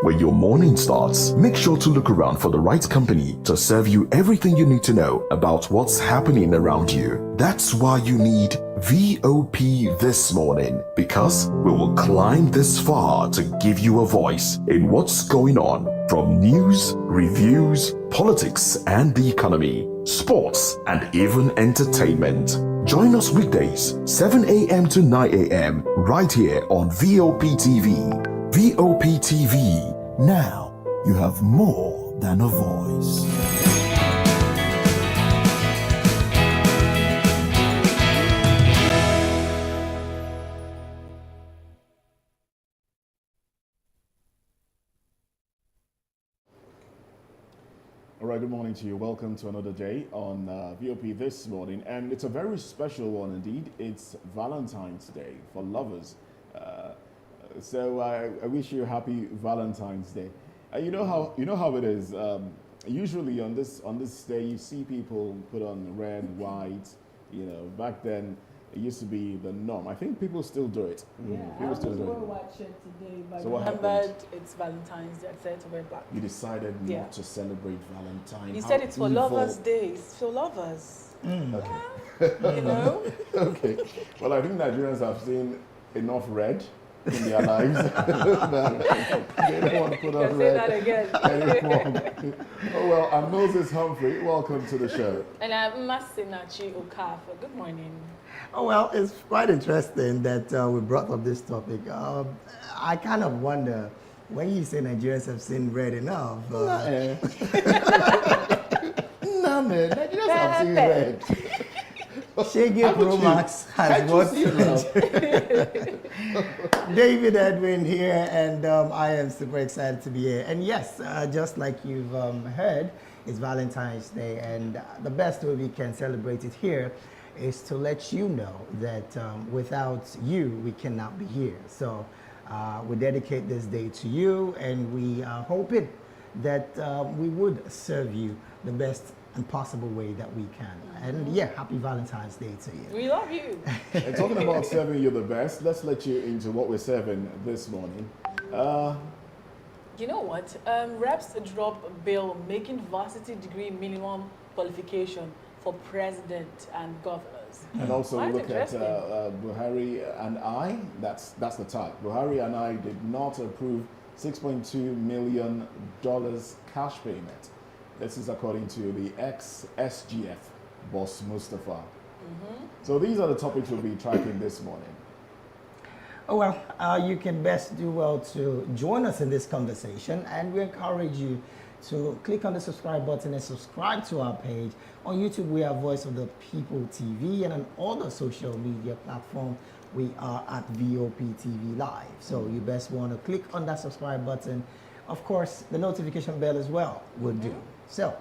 When your morning starts, make sure to look around for the right company to serve you everything you need to know about what's happening around you. That's why you need VOP This Morning, because we will climb this far to give you a voice in what's going on, from news, reviews, politics and the economy, sports and even entertainment. Join us weekdays 7 a.m. to 9 a.m. right here on VOP TV. VOP TV. Now you have more than a voice. All right, good morning to you. Welcome to another day on VOP This Morning. And it's a very special one indeed. It's Valentine's Day for lovers. So I wish you a happy Valentine's Day. You know how it is. Usually on this day, you see people put on red, white. You know, back then it used to be the norm. I think people still do it. Yeah, people still do it. White shirt today, but So what remembered it's Valentine's Day. I decided to wear black. You decided not to celebrate Valentine's. You said it's for lovers' Day. It's for lovers. Okay. You know. Okay. Well, I think Nigerians have seen enough red in their lives. They don't want to put on red. Say that again. Oh well, I'm Moses Humphrey. Welcome to the show. And I'm Masinachi Okafor. Good morning. Oh, well, it's quite interesting that we brought up this topic. I kind of wonder, when you say Nigerians have seen red enough. No, man, Nigerians have seen red. Shaggy Pro Max has what? David Edwin here, and I am super excited to be here. And yes, just like you've heard, it's Valentine's Day, and the best way we can celebrate it here is to let you know that without you, we cannot be here. So we dedicate this day to you, and we are hoping that we would serve you the best and possible way that we can. And yeah, happy Valentine's Day to you. We love you. And talking about serving you the best, let's let you into what we're serving this morning. You know what? Reps drop a bill making varsity degree minimum qualification for president and governors. And also That's look at interesting. Buhari and I. That's the type. Buhari and I did not approve $6.2 million cash payment. This is according to the ex-SGF boss Mustapha. So these are the topics we'll be tracking this morning. Oh, well, you can best do well to join us in this conversation, and we encourage you to click on the subscribe button and subscribe to our page. On YouTube, we are Voice of the People TV, and on all the social media platforms, we are at VOP TV Live. So you best want to click on that subscribe button. Of course, the notification bell as well will do. So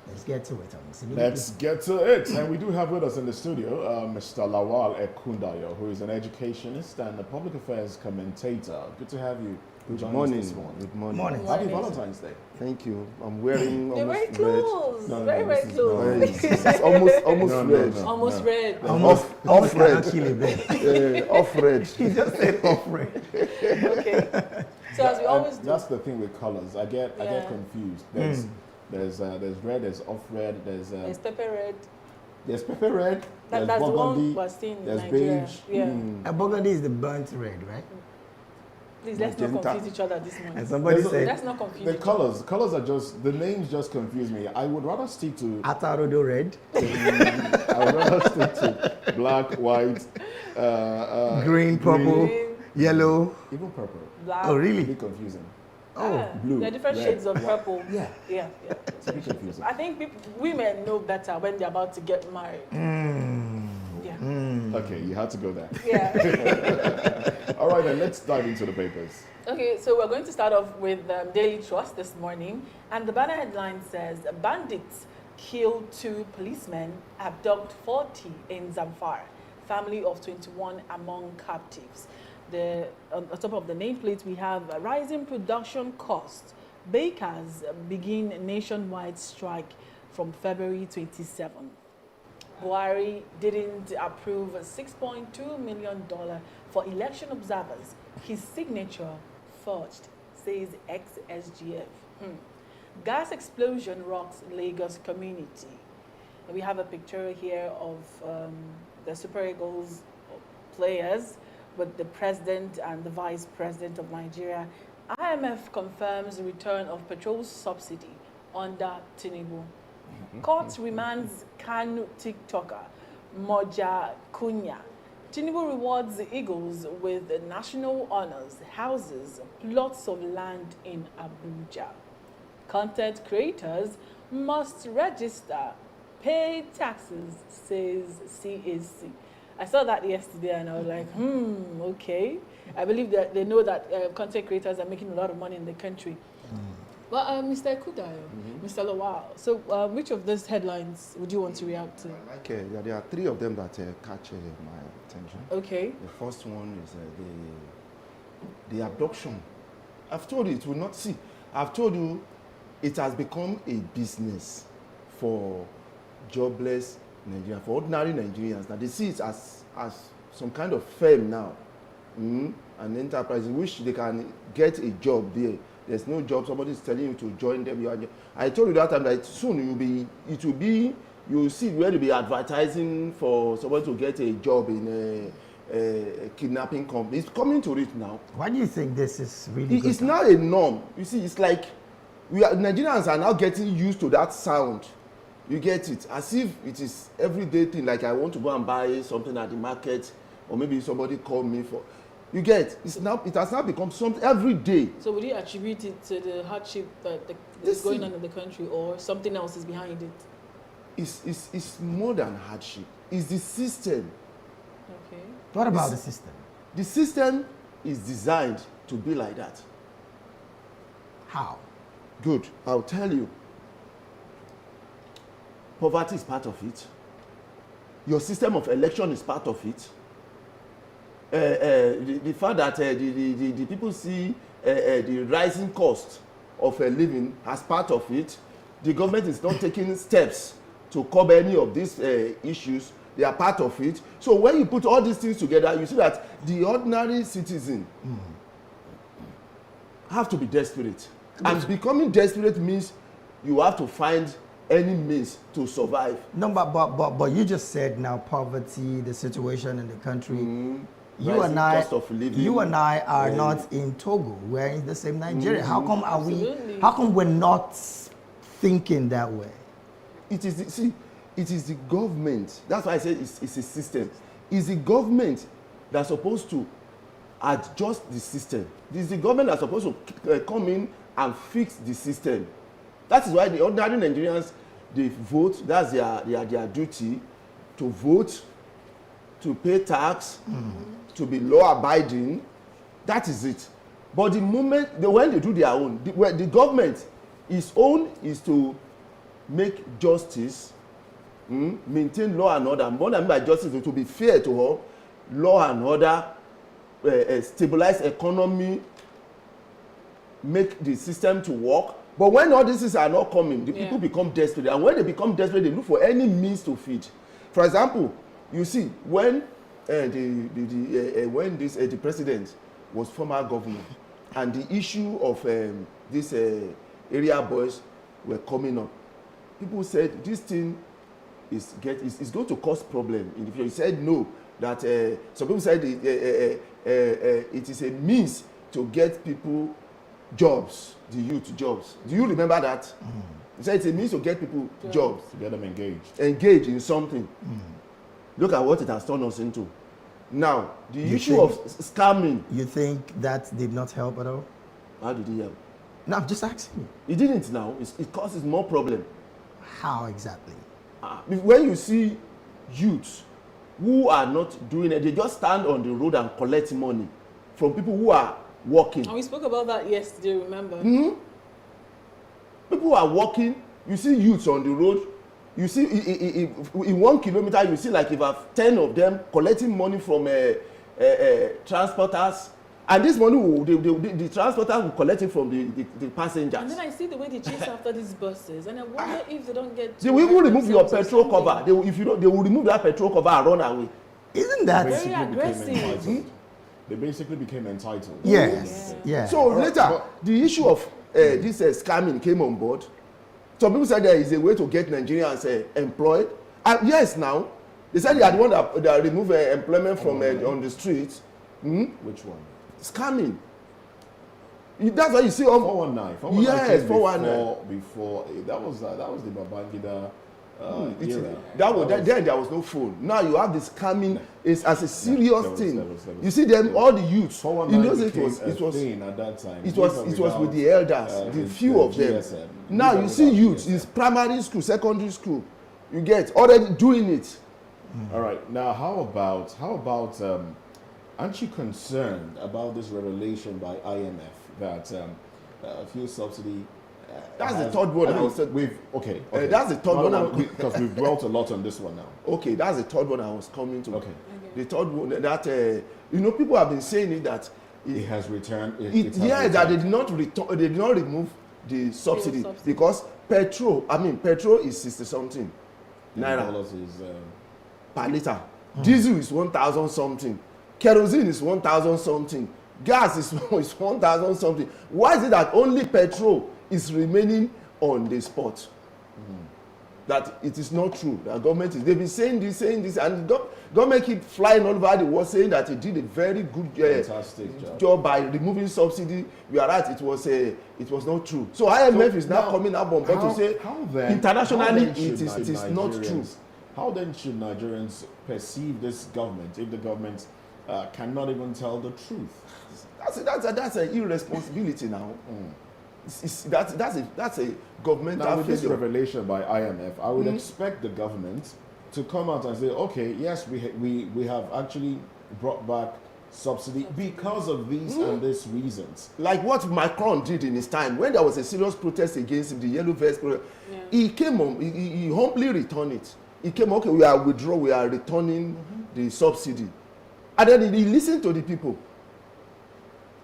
let's get to it. Let's get to it. And we do have with us in the studio Mr. Lawal Ekundayo, who is an educationist and a public affairs commentator. Good to have you. Good morning. This morning. Good morning. Morning. Happy Valentine's Day. Thank you. I'm wearing You're almost very close. No, very, this very is close. red. It's almost No, red. no. Almost red. Off red. Kill a bit. Off red. He just said off red. Okay. So as we always do. That's the thing with colors. I get Yeah. confused. There's red, there's off red, There's pepper red. there's pepper red, there's That's the burgundy, one we're seeing in there's Nigeria. beige. Yeah. Burgundy is the burnt red, right? Please, let's not Magenta. confuse each other this morning. And somebody There's a- said Let's not confuse The each other. colors are just, the names just confuse me. I would rather stick to, Atarodo red, I would rather stick to black, white, green, purple, Green, yellow. even purple. black. Oh, It's a really? bit confusing. Ah, blue, there are different red, shades of white. purple. Yeah, Yeah, yeah. it's a bit confusing. I think women know better when they're about to get married. Yeah. Okay, you had to go there. Yeah. All right, then let's dive into the papers. Okay, so we're going to start off with Daily Trust this morning. And the banner headline says, bandits kill 2 policemen, abduct 40 in Zamfara. Family of 21 among captives. On top of the nameplate, we have rising production costs. Bakers begin nationwide strike from February 27. Buhari didn't approve a $6.2 million for election observers. His signature forged says ex-SGF. Gas explosion rocks Lagos community. We have a picture here of the Super Eagles players with the president and the vice president of Nigeria. IMF confirms the return of petrol subsidy under Tinubu. Court remands Kanu TikToker Moja Kunya. Tinubu rewards the Eagles with national honors, houses, plots of land in Abuja. Content creators must register, pay taxes, says CAC. I saw that yesterday and I was like, okay. I believe that they know that content creators are making a lot of money in the country. But Mr. Kudayo, Mr. Lawal, so which of these headlines would you want to react to? Okay, there are three of them that catch my attention. Okay. The first one is the abduction. I've told you it will not see. I've told you it has become a business for jobless Nigerians, for ordinary Nigerians. Now they see it as some kind of firm now, an enterprise in which they can get a job there. There's no job. Somebody is telling you to join them. I told you that time that soon you'll see where to be advertising for somebody to get a job in a kidnapping company. It's coming to it now. Why do you think this is really good? It's now a norm. You see, it's like Nigerians are now getting used to that sound. You get it, as if it is everyday thing. Like I want to go and buy something at the market, or maybe somebody called me for. You get it has now become something every day. So would you attribute it to the hardship that is going on in the country, or something else is behind it? It's more than hardship. It's the system. Okay. What about the system? The system is designed to be like that. How? Good. I'll tell you. Poverty is part of it. Your system of election is part of it. The fact that the people see the rising cost of living as part of it. The government is not taking steps to curb any of these issues. They are part of it. So when you put all these things together, you see that the ordinary citizen have to be desperate. And becoming desperate means you have to find any means to survive. No, but you just said now poverty, the situation in the country. You and I are not in Togo. We're in the same Nigeria. How come are Absolutely. we? How come we're not thinking that way? It is the government. That's why I say it's a system. It's the government that's supposed to adjust the system. It is the government that's supposed to come in and fix the system. That is why the ordinary Nigerians, they vote. That's their duty to vote, to pay tax, to be law-abiding. That is it. But the moment when they do their own, the government, its own is to make justice, maintain law and order. More than by justice, to be fair to all, law and order, stabilize economy, make the system to work. But when all these things are not coming, the people become desperate. And when they become desperate, they look for any means to feed. For example, you see, when the president was former governor, and the issue of these area boys were coming up, people said this thing is going to cause problem in the future. He said no, that some people said it is a means to get people jobs, the youth jobs. Do you remember that? He said it's a means to get people jobs. To get them engaged. Engaged in something. Look at what it has turned us into. Now, the issue of scamming. You think that did not help at all? How did he help? No, I'm just asking you. It didn't now. It causes more problem. How exactly? When you see youths who are not doing it, they just stand on the road and collect money from people who are working. And we spoke about that yesterday, remember? People who are working, you see youths on the road, you see in 1 kilometer, you see like about 10 of them collecting money from transporters. And this money, the transporters will collect it from the passengers. And then I see the way they chase after these buses, and I wonder if they don't get. They will even remove your petrol cover. They will remove that petrol cover and run away. Isn't that very aggressive? they basically became entitled. Yes, yeah. So later, the issue of this scamming came on board. Some people said there is a way to get Nigerians employed. And yes, now, they said they are the one that remove employment from on the streets. Which one? Scamming. That's why you see 419. Yes, 419. Before that was the Babangida era. Then there was no phone. Now you have this scamming is as a serious thing. You see them, all the youths. In those it was thing at that time. It was with the elders, the few of them. GSM. Now you see youths in primary school, secondary school. You get already doing it. All right. Now how about aren't you concerned about this revelation by IMF that fuel subsidy? That's the third one. Okay. That's the third one. Because we've dwelt a lot on this one now. Okay, that's the third one I was coming to. Okay. The third one that people have been saying it that it has returned. That they did not remove the subsidy because petrol is 60 something naira per liter. Diesel is 1,000 something. Kerosene is 1,000 something. Gas is 1,000 something. Why is it that only petrol is remaining on the spot? That it is not true. The government they've been saying this, and government keep flying all over the world saying that it did a very good fantastic job by removing subsidy. You are right, it was not true. So IMF is now coming up on board to say internationally it is not true. How then should Nigerians perceive this government if the government cannot even tell the truth? That's an irresponsibility now. That's a governmental now, with this revelation by IMF, I would expect the government to come out and say, okay, yes, we have actually brought back subsidy because of these and these reasons. Like what Macron did in his time when there was a serious protest against him, the yellow vest. He came on, he humbly returned it. He came, okay, we are returning the subsidy. And then he listened to the people.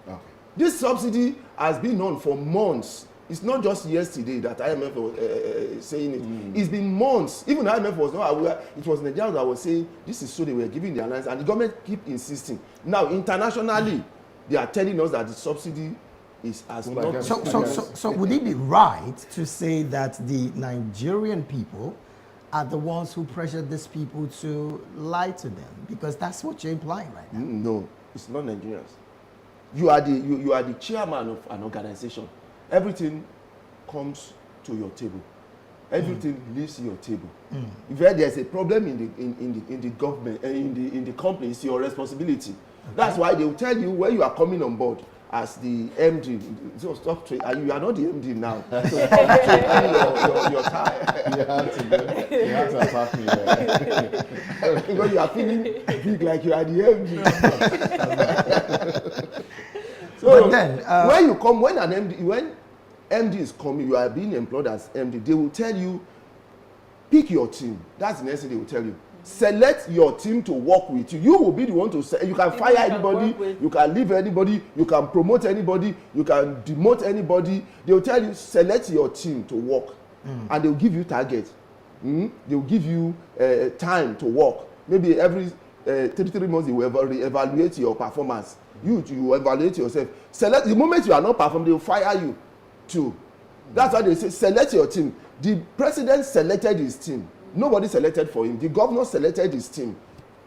Okay. This subsidy has been on for months. It's not just yesterday that IMF was saying it. It's been months. Even IMF was not aware. It was Nigerians that was saying, this is so they were giving the alliance. And the government keep insisting. Now, internationally, they are telling us that the subsidy has not... So would it be right to say that the Nigerian people are the ones who pressured these people to lie to them? Because that's what you're implying right now. No, it's not Nigerians. You are the chairman of an organization. Everything comes to your table. Everything leaves your table. If there's a problem in the government, in the company, it's your responsibility. Okay. That's why they will tell you when you are coming on board as the MD. So stop trading. You are not the MD now. So stop your tie. You have to attack me there. Because you are feeling big like you are the MD. So but then, when MD is coming, you are being employed as MD, they will tell you, pick your team. That's the next thing they will tell you. Select your team to work with you. You will be the one to say, you can fire anybody, you can leave anybody, you can promote anybody, you can demote anybody. They will tell you, select your team to work. And they will give you target. They will give you time to work. Maybe every 3 months they will evaluate your performance. You evaluate yourself. Select the moment you are not performing, they will fire you too. That's why they say select your team. The president selected his team. Nobody selected for him. The governor selected his team.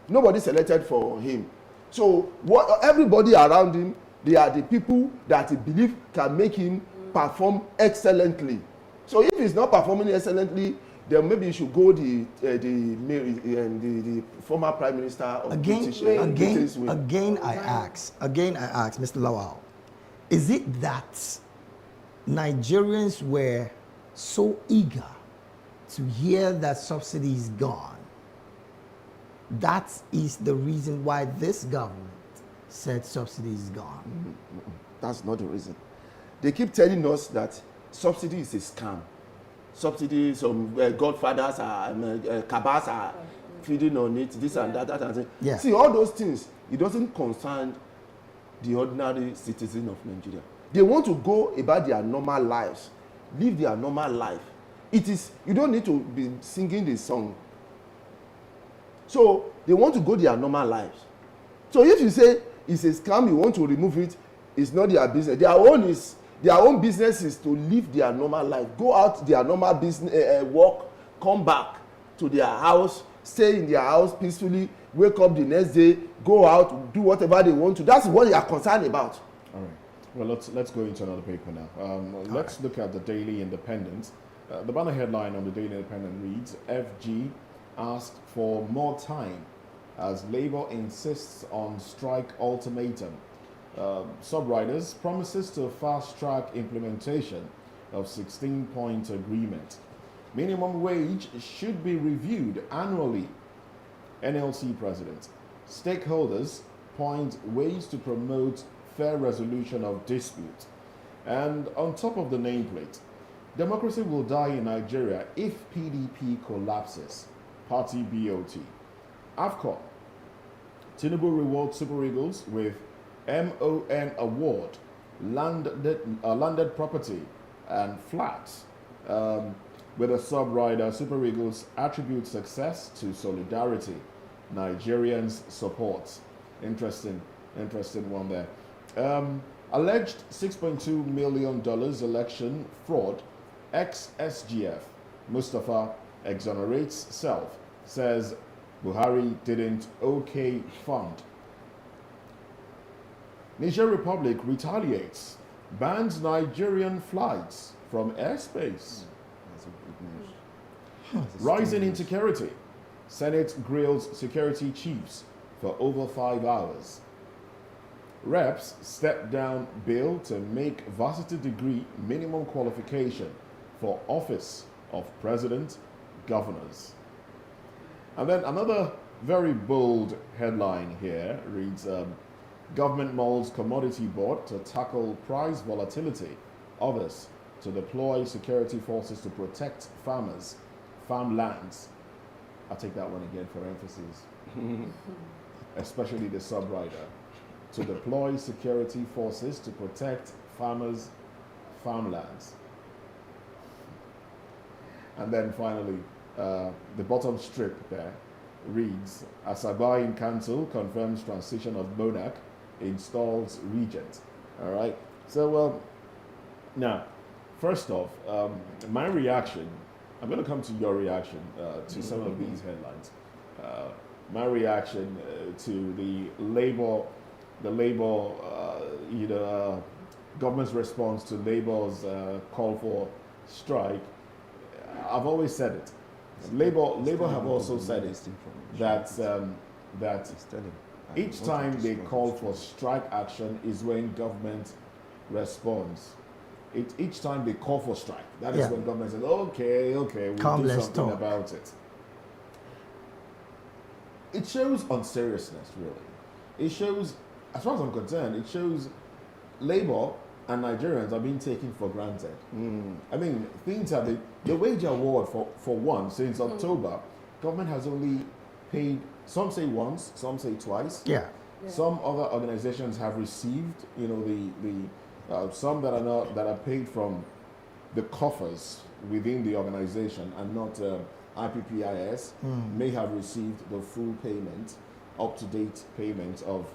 Nobody selected for him. So everybody around him, they are the people that he believes can make him perform excellently. So if he's not performing excellently, then maybe you should go the former prime minister of British. Again, I ask, Mr. Lawal, is it that Nigerians were so eager to hear that subsidy is gone? That is the reason why this government said subsidy is gone. That's not the reason. They keep telling us that subsidy is a scam. Subsidy, some godfathers are, cabals are feeding on it, this and that and that. Yeah. See, all those things, it doesn't concern the ordinary citizen of Nigeria. They want to go about their normal lives, live their normal life. It is, you don't need to be singing the song. So they want to go their normal lives. So if you say it's a scam, you want to remove it, it's not their business. Their own business is to live their normal life, go out their normal business, work, come back to their house, stay in their house peacefully, wake up the next day, go out, do whatever they want to. That's what they are concerned about. All right. Well, let's go into another paper now. Let's look at the Daily Independent. The banner headline on the Daily Independent reads, FG asked for more time as Labour insists on strike ultimatum. Subriders promises to fast-track implementation of 16-point agreement. Minimum wage should be reviewed annually. NLC president. Stakeholders point ways to promote fair resolution of dispute. And on top of the nameplate, democracy will die in Nigeria if PDP collapses. Party BOT. AFCON. Tinubu rewards Super Eagles with MON award, landed property and flats. With a sub-rider, Super Eagles attribute success to solidarity. Nigerians support. Interesting one there. Alleged $6.2 million election fraud. Ex-SGF Mustapha exonerates self. Says Buhari didn't okay fund. Niger Republic retaliates. Bans Nigerian flights from airspace. Rising insecurity. Senate grills security chiefs for over 5 hours. Reps step down bill to make varsity degree minimum qualification for office of president, governors. And then another very bold headline here reads, government molds commodity board to tackle price volatility. Others to deploy security forces to protect farmers, farmlands. I'll take that one again for emphasis. Especially the sub-rider. To deploy security forces to protect farmers, farmlands. And then finally, the bottom strip there reads, Asaba in Council confirms transition of monarch, installs regent. All right. So, now, first off, my reaction, I'm going to come to your reaction to some of these headlines. My reaction to the Labour, government's response to Labour's call for strike. I've always said it. Labour have also said it, that each time they call for strike action is when government responds. Each time they call for strike, that is when government says, okay, we'll do something about it. It shows unseriousness, really. It shows, as far as I'm concerned, it shows Labour and Nigerians are being taken for granted. I mean, things are the wage award for one, since October, government has only paid, some say once, some say twice. Some other organizations have received, some that are paid from the coffers within the organization and not IPPIS may have received the full payment, up-to-date payment of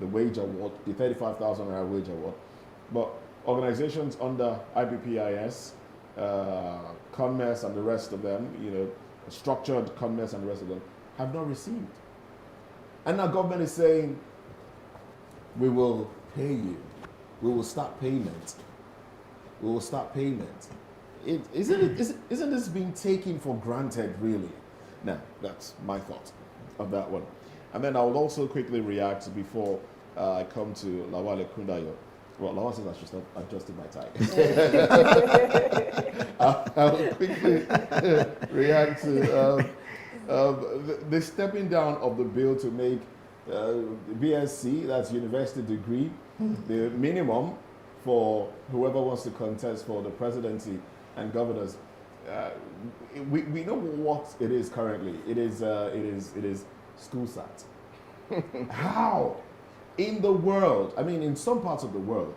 the wage award, the 35,000 naira wage award. But organizations under IPPIS, Conmess and the rest of them, structured Conmess and the rest of them, have not received. And now government is saying, we will pay you. We will start payment. We will start payment. Isn't this being taken for granted, really? Now, that's my thought of that one. And then I will also quickly react before I come to Lawale Kundayo. Well, Lawale says I should start adjusting my tie. I will quickly react to the stepping down of the bill to make BSc, that's university degree, the minimum for whoever wants to contest for the presidency and governors. We know what it is currently. It is school sat. How in the world? I mean, in some parts of the world,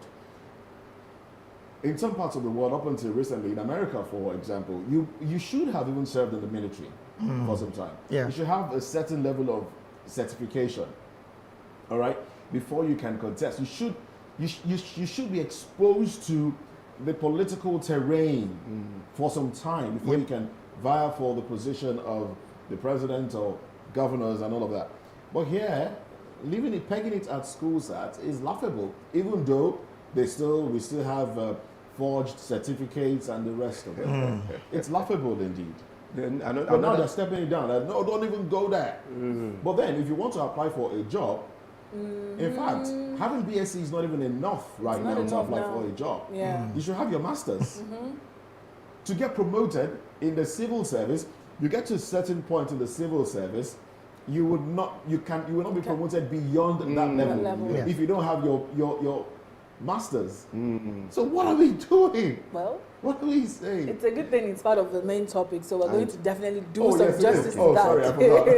up until recently, in America, for example, you should have even served in the military for some time. You should have a certain level of certification. All right. before you can contest. You should be exposed to the political terrain for some time before you can vie for the position of the president or governors and all of that. But here, pegging it at school sat is laughable, even though we still have forged certificates and the rest of it. It's laughable indeed. But now they're stepping it down. No, don't even go there. But then, if you want to apply for a job, in fact, having BSc is not even enough right now to apply for a job. Yeah. You should have your master's. To get promoted in the civil service, you get to a certain point in the civil service, you will not be promoted beyond that level if you don't have your master's. So what are we doing? Well, what are we saying? it's a good thing it's part of the main topic, so we're going to definitely do some justice to that. Sorry, I forgot.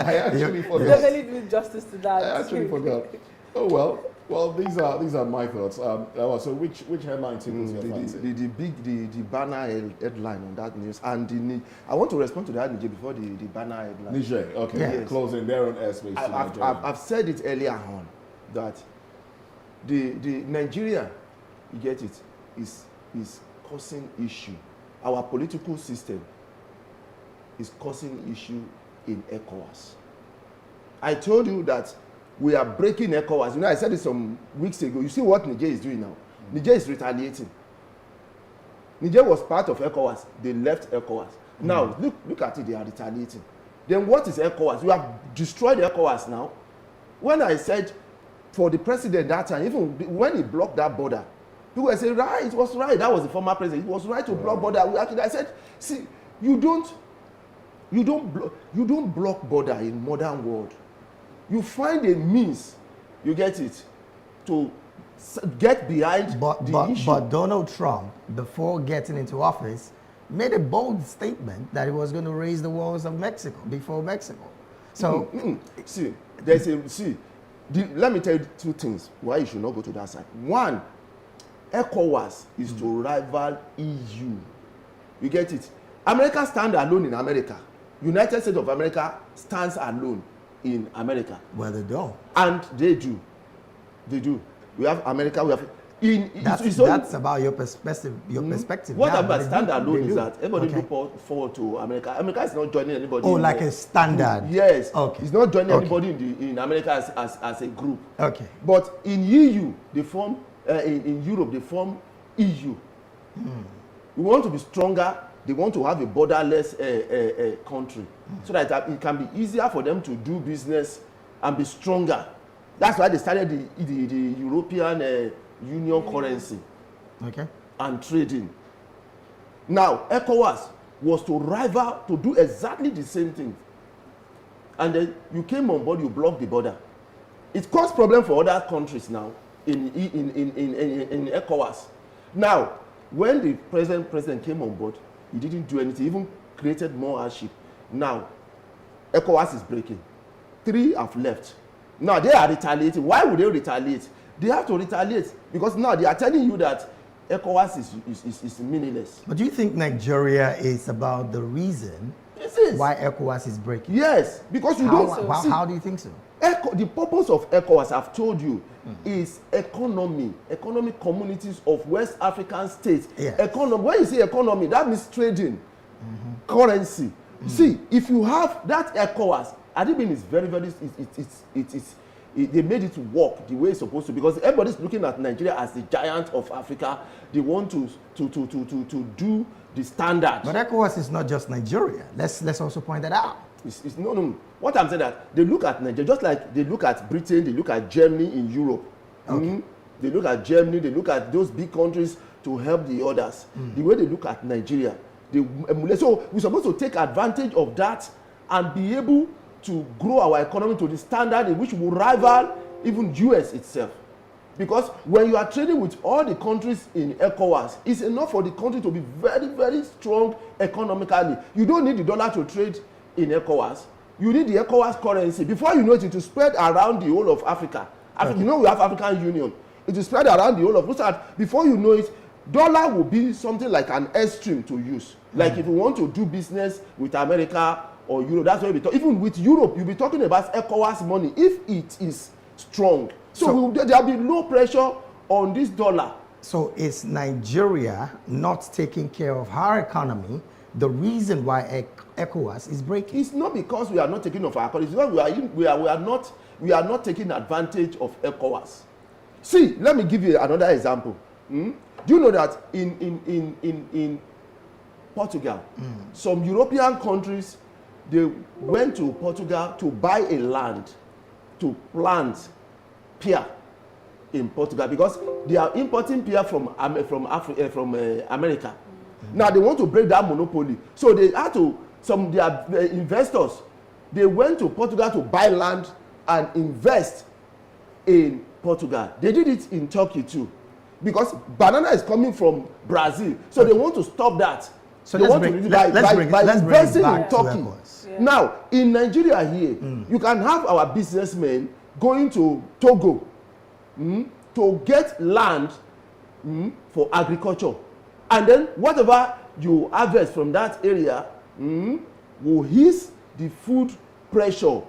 I actually forgot. Definitely do justice to that. I actually forgot. Oh well, these are my thoughts. So which headline tickles your fancy? The banner headline on that news, and I want to respond to that, Niger, before the banner headline. Niger, okay, Yes. Closing their own airspace. I've said it earlier on that the Nigeria, you get it, is causing issue. Our political system is causing issue in ECOWAS. I told you that we are breaking ECOWAS. You know, I said it some weeks ago. You see what Niger is doing now? Niger is retaliating. Niger was part of ECOWAS. They left ECOWAS. Now, look at it. They are retaliating. Then what is ECOWAS? You have destroyed ECOWAS now. When I said for the president that time, even when he blocked that border, people were saying, right, it was right. That was the former president. It was right to block border. I said, see, you don't block border in modern world. You find a means, you get it, to get behind the issue. But Donald Trump, before getting into office, made a bold statement that he was going to raise the walls of Mexico, before Mexico. So, let me tell you two things why you should not go to that side. One, ECOWAS is to rival EU. You get it? America stands alone in America. United States of America stands alone in America. Well, they don't. And they do. They do. We have America, we have... That's about your perspective. What about standalone is that everybody look forward to America. America is not joining anybody. Oh, like a standard. Yes. Okay. It's not joining anybody in America as a group. Okay. But in EU, they form, in Europe, they form EU. We want to be stronger. They want to have a borderless country so that it can be easier for them to do business and be stronger. That's why they started the European Union currency and trading. Now, ECOWAS was to rival, to do exactly the same thing. And then you came on board, you blocked the border. It caused problem for other countries now in ECOWAS. Now, when the president came on board, he didn't do anything, even created more hardship. Now, ECOWAS is breaking. 3 have left. Now, they are retaliating. Why would they retaliate? They have to retaliate because now they are telling you that ECOWAS is meaningless. But do you think Nigeria is about the reason why ECOWAS is breaking? Yes, because how do you think so? The purpose of ECOWAS, I've told you, is economic communities of West African states. Yes. Economy. When you say economy, that means trading, currency. See, if you have that ECOWAS, I think it's very, very, they made it work the way it's supposed to, because everybody's looking at Nigeria as the giant of Africa. They want to do the standard. But ECOWAS is not just Nigeria. Let's also point that out. It's no. What I'm saying that they look at Nigeria just like they look at Britain, they look at Germany in Europe. Okay. They look at Germany, they look at those big countries to help the others. The way they look at Nigeria, they emulate. So we're supposed to take advantage of that and be able to grow our economy to the standard in which we will rival even US itself. Because when you are trading with all the countries in ECOWAS, it's enough for the country to be very, very strong economically. You don't need the dollar to trade in ECOWAS. You need the ECOWAS currency. Before you know it, it will spread around the whole of Africa. You know we have African Union. It will spread around the whole of Africa. Before you know it, dollar will be something like an airstream to use. Like if you want to do business with America or Europe, that's what we talk. Even with Europe, you'll be talking about ECOWAS money if it is strong. So there'll be no pressure on this dollar. So is Nigeria not taking care of our economy the reason why ECOWAS is breaking? It's not because we are not taking of our economy. It's because we are not taking advantage of ECOWAS. See, let me give you another example. Do you know that in Portugal, some European countries, they went to Portugal to buy a land to plant pear in Portugal because they are importing pear from America. Now they want to break that monopoly, so they had to. Their investors, they went to Portugal to buy land and invest in Portugal. They did it in Turkey too, because banana is coming from Brazil, so they want to stop that. So they want to invest in Turkey. Yeah. Now in Nigeria here, you can have our businessmen going to Togo to get land for agriculture, and then whatever you harvest from that area will ease the food pressure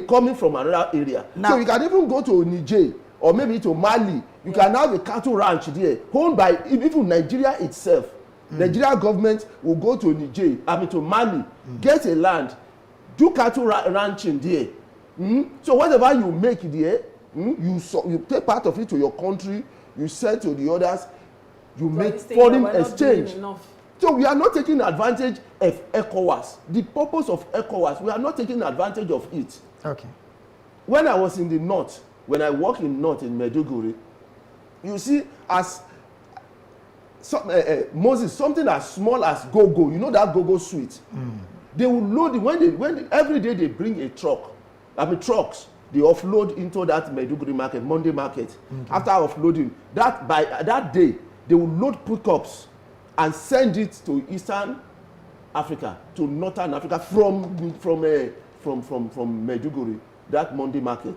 coming from another area. Now, so you can even go to Niger or maybe to Mali. You can have a cattle ranch there owned by even Nigeria itself. Nigeria government will go to Niger, to Mali, get a land, do cattle ranching there. So whatever you make there, you take part of it to your country, you sell to the others, you make foreign exchange. So we are not taking advantage of ECOWAS. The purpose of ECOWAS, we are not taking advantage of it. Okay. When I was in the north, when I work in north in Maiduguri, you see, as Moses, something as small as go-go, you know that go-go sweet. They will load it every day they bring a truck. Trucks, they offload into that Maiduguri market, Monday market. After offloading, by that day, they will load pickups and send it to Eastern Africa, to Northern Africa from Maiduguri, that Monday market.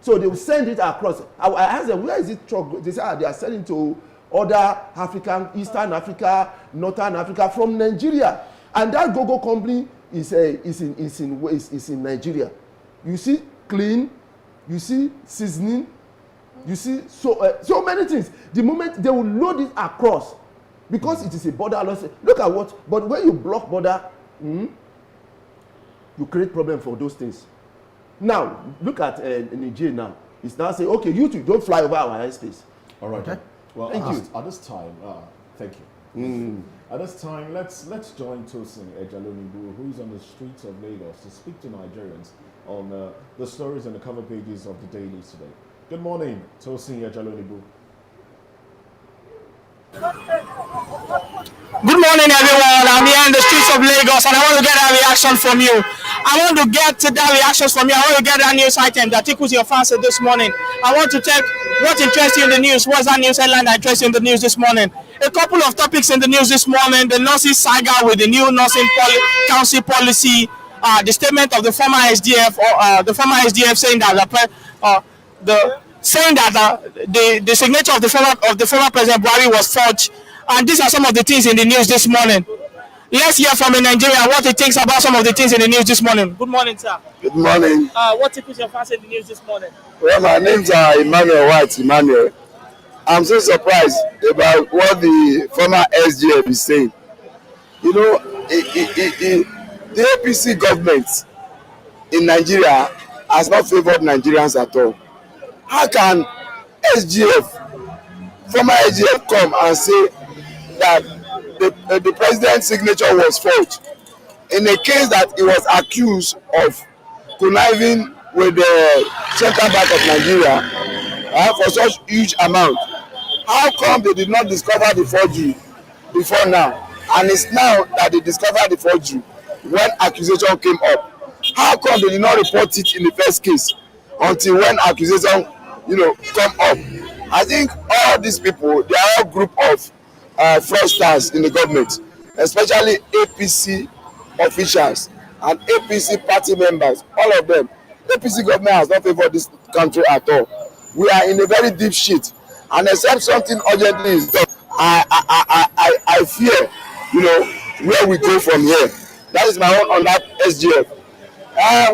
So they will send it across. I asked them, where is it truck? They say they are sending to other African, Eastern Africa, Northern Africa, from Nigeria. And that go-go company is in Nigeria. You see clean, you see seasoning, you see so many things. The moment they will load it across, because it is a borderless. Look at what. But when you block border, you create problem for those things. Now look at Niger now. It's now saying, okay, you two don't fly over our airspace. All right. Okay. Well, thank you. At this time, thank you. At this time, let's join Tosin Ejalonibu, who is on the streets of Lagos, to speak to Nigerians on the stories and the cover pages of the dailies today. Good morning, Tosin Ejalonibu. Good morning, everyone. I'm here in the streets of Lagos, and I want to get that reaction from you. I want to get that reactions from you. I want to get that news item that tickles your fancy this morning. I want to check what interests you in the news. What's that news headline that interests you in the news this morning? A couple of topics in the news this morning. The nursing saga with the new nursing council policy. The statement of the former SDF, the former SDF saying that the signature of the former President Buhari was forged, and these are some of the things in the news this morning. Let's hear from a Nigerian what he thinks about some of the things in the news this morning. Good morning, sir. Good morning. What tickles your fancy in the news this morning? Well, my name's Emmanuel White. Emmanuel. I'm so surprised about what the former SGF is saying. You know, the APC government in Nigeria has not favored Nigerians at all. How can former SGF come and say that the president's signature was forged in a case that he was accused of conniving with the Central Bank of Nigeria for such huge amount? How come they did not discover the forgery before now? And it's now that they discovered the forgery when accusation came up. How come they did not report it in the first case until when accusation, come up? I think all these people, they are all group of fraudsters in the government, especially APC officials and APC party members, all of them. APC government has not favored this country at all. We are in a very deep shit, and except something urgently is done, I fear, where we go from here. That is my own on that SGF.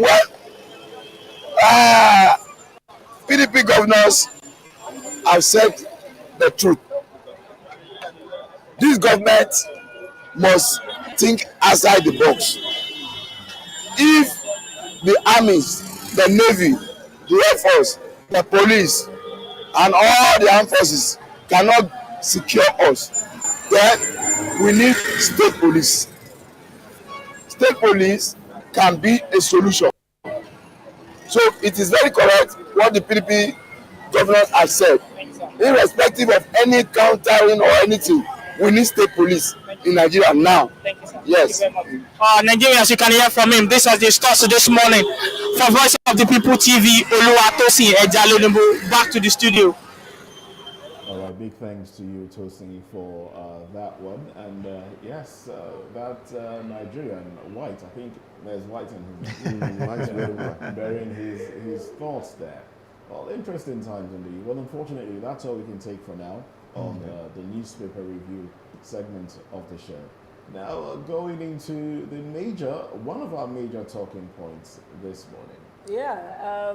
Well, PDP governors have said the truth. This government must think outside the box. If the armies, the navy, the air force, the police, and all the armed forces cannot secure us, then we need state police. State police can be a solution. So it is very correct what the PDP governors have said. Irrespective of any countering or anything, we need state police in Nigeria now. Thank you, sir. Yes. Nigerians, you can hear from him. This has discussed this morning. For Voice of the People TV, Oluwatosin Ejalolumbu, back to the studio. All right, big thanks to you, Tosin, for that one. And yes, that Nigerian white, I think there's white in him, bearing his thoughts there. Well, interesting times indeed. Well, unfortunately, that's all we can take for now on the newspaper review segment of the show. Now, going into one of our major talking points this morning. Yeah,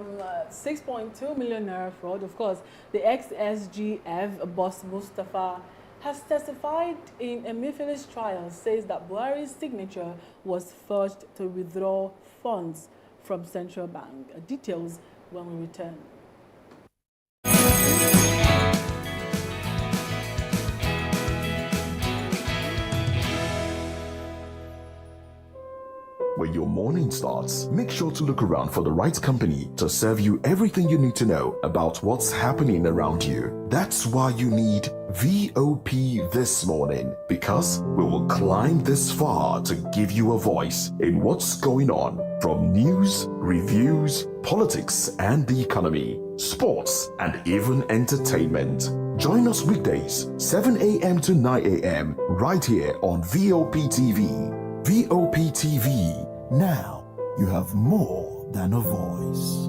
6.2 million naira fraud. Of course, the ex-SGF boss Mustapha has testified in Emefiele's trial, says that Buhari's signature was forged to withdraw funds from central bank. Details when we return. When your morning starts, make sure to look around for the right company to serve you everything you need to know about what's happening around you. That's why you need VOP this morning, because we will climb this far to give you a voice in what's going on, from news, reviews, politics and the economy, sports and even entertainment. Join us weekdays 7 a.m. to 9 a.m. right here on VOP TV. VOP TV. Now you have more than a voice.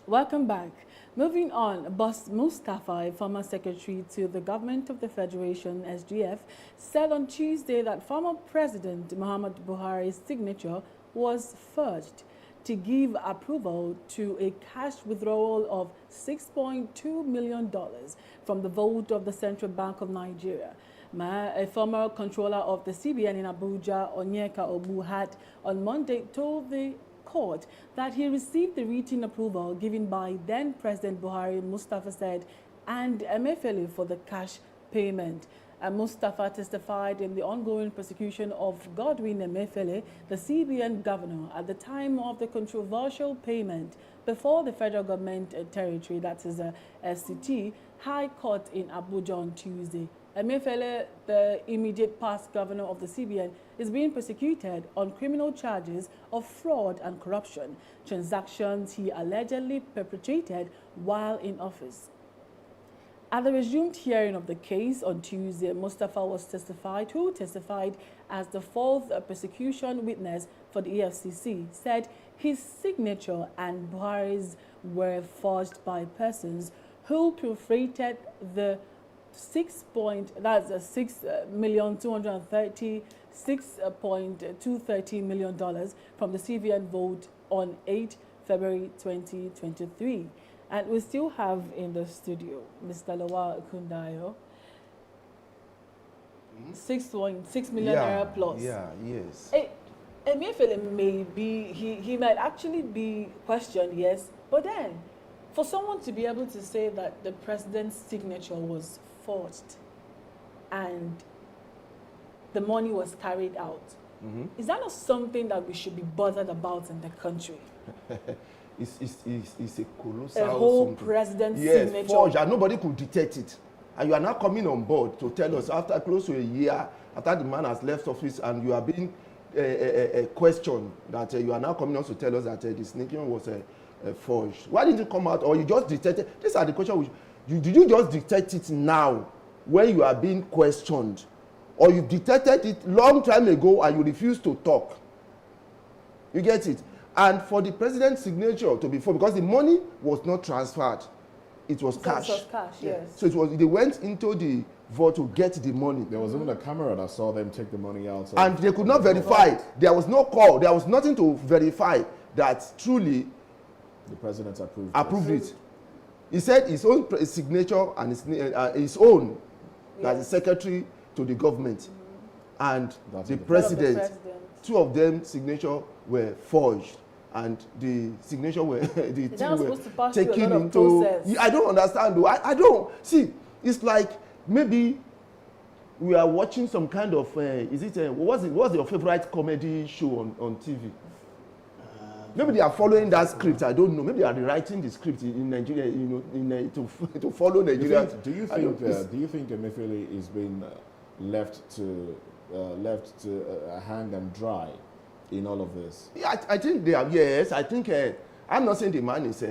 Welcome back. Moving on, Boss Mustapha, a former secretary to the government of the Federation, SGF, said on Tuesday that former President Muhammadu Buhari's signature was forged to give approval to a cash withdrawal of $6.2 million from the vault of the Central Bank of Nigeria. A former controller of the CBN in Abuja, Onyeka Ogbu, had on Monday told the court that he received the written approval given by then President Buhari, Mustapha said, and Emefiele for the cash payment. Mustapha testified in the ongoing prosecution of Godwin Emefiele, the CBN governor, at the time of the controversial payment before the federal government territory, that is a FCT, High Court in Abuja on Tuesday. Emefiele, the immediate past governor of the CBN, is being prosecuted on criminal charges of fraud and corruption, transactions he allegedly perpetrated while in office. At the resumed hearing of the case on Tuesday, Mustapha who testified as the fourth prosecution witness for the EFCC, said his signature and Buhari's were forged by persons who perpetrated the $6.230 million from the CBN vote on 8 February 2023. And we still have in the studio Mr. Lawa Kundayo. 6.6 million naira plus. Yeah, yes. Hey, Emefiele may be, he might actually be questioned, yes, but then for someone to be able to say that the president's signature was forged and the money was carried out, is that not something that we should be bothered about in the country? It's a colossal A whole something. president's Yes, signature. forged, and nobody could detect it. And you are now coming on board to tell us after close to a year, after the man has left office, and you are being questioned that you are now coming on to tell us that the signature was forged. Why didn't you come out, or you just detected? These are the questions. Did you just detect it now when you are being questioned, or you detected it long time ago and you refuse to talk? You get it? And for the president's signature to be forged, because the money was not transferred, it was cash. It was cash, yes. So they went into the vault to get the money. There was even a camera that saw them take the money out. And they could not verify. There was no call. There was nothing to verify that truly the president approved it. He said his own signature and his own, as the secretary to the government, and the president. Two of them signature were forged, and the signature were the two were taken into. I don't understand though. I don't see. It's like maybe we are watching some kind of what's your favorite comedy show on TV? Maybe they are following that script. I don't know. Maybe they are rewriting the script in Nigeria, to follow Nigeria. Do you think Emefiele is being left to hang and dry in all of this? Yeah, I think they are. Yes, I think. I'm not saying the man is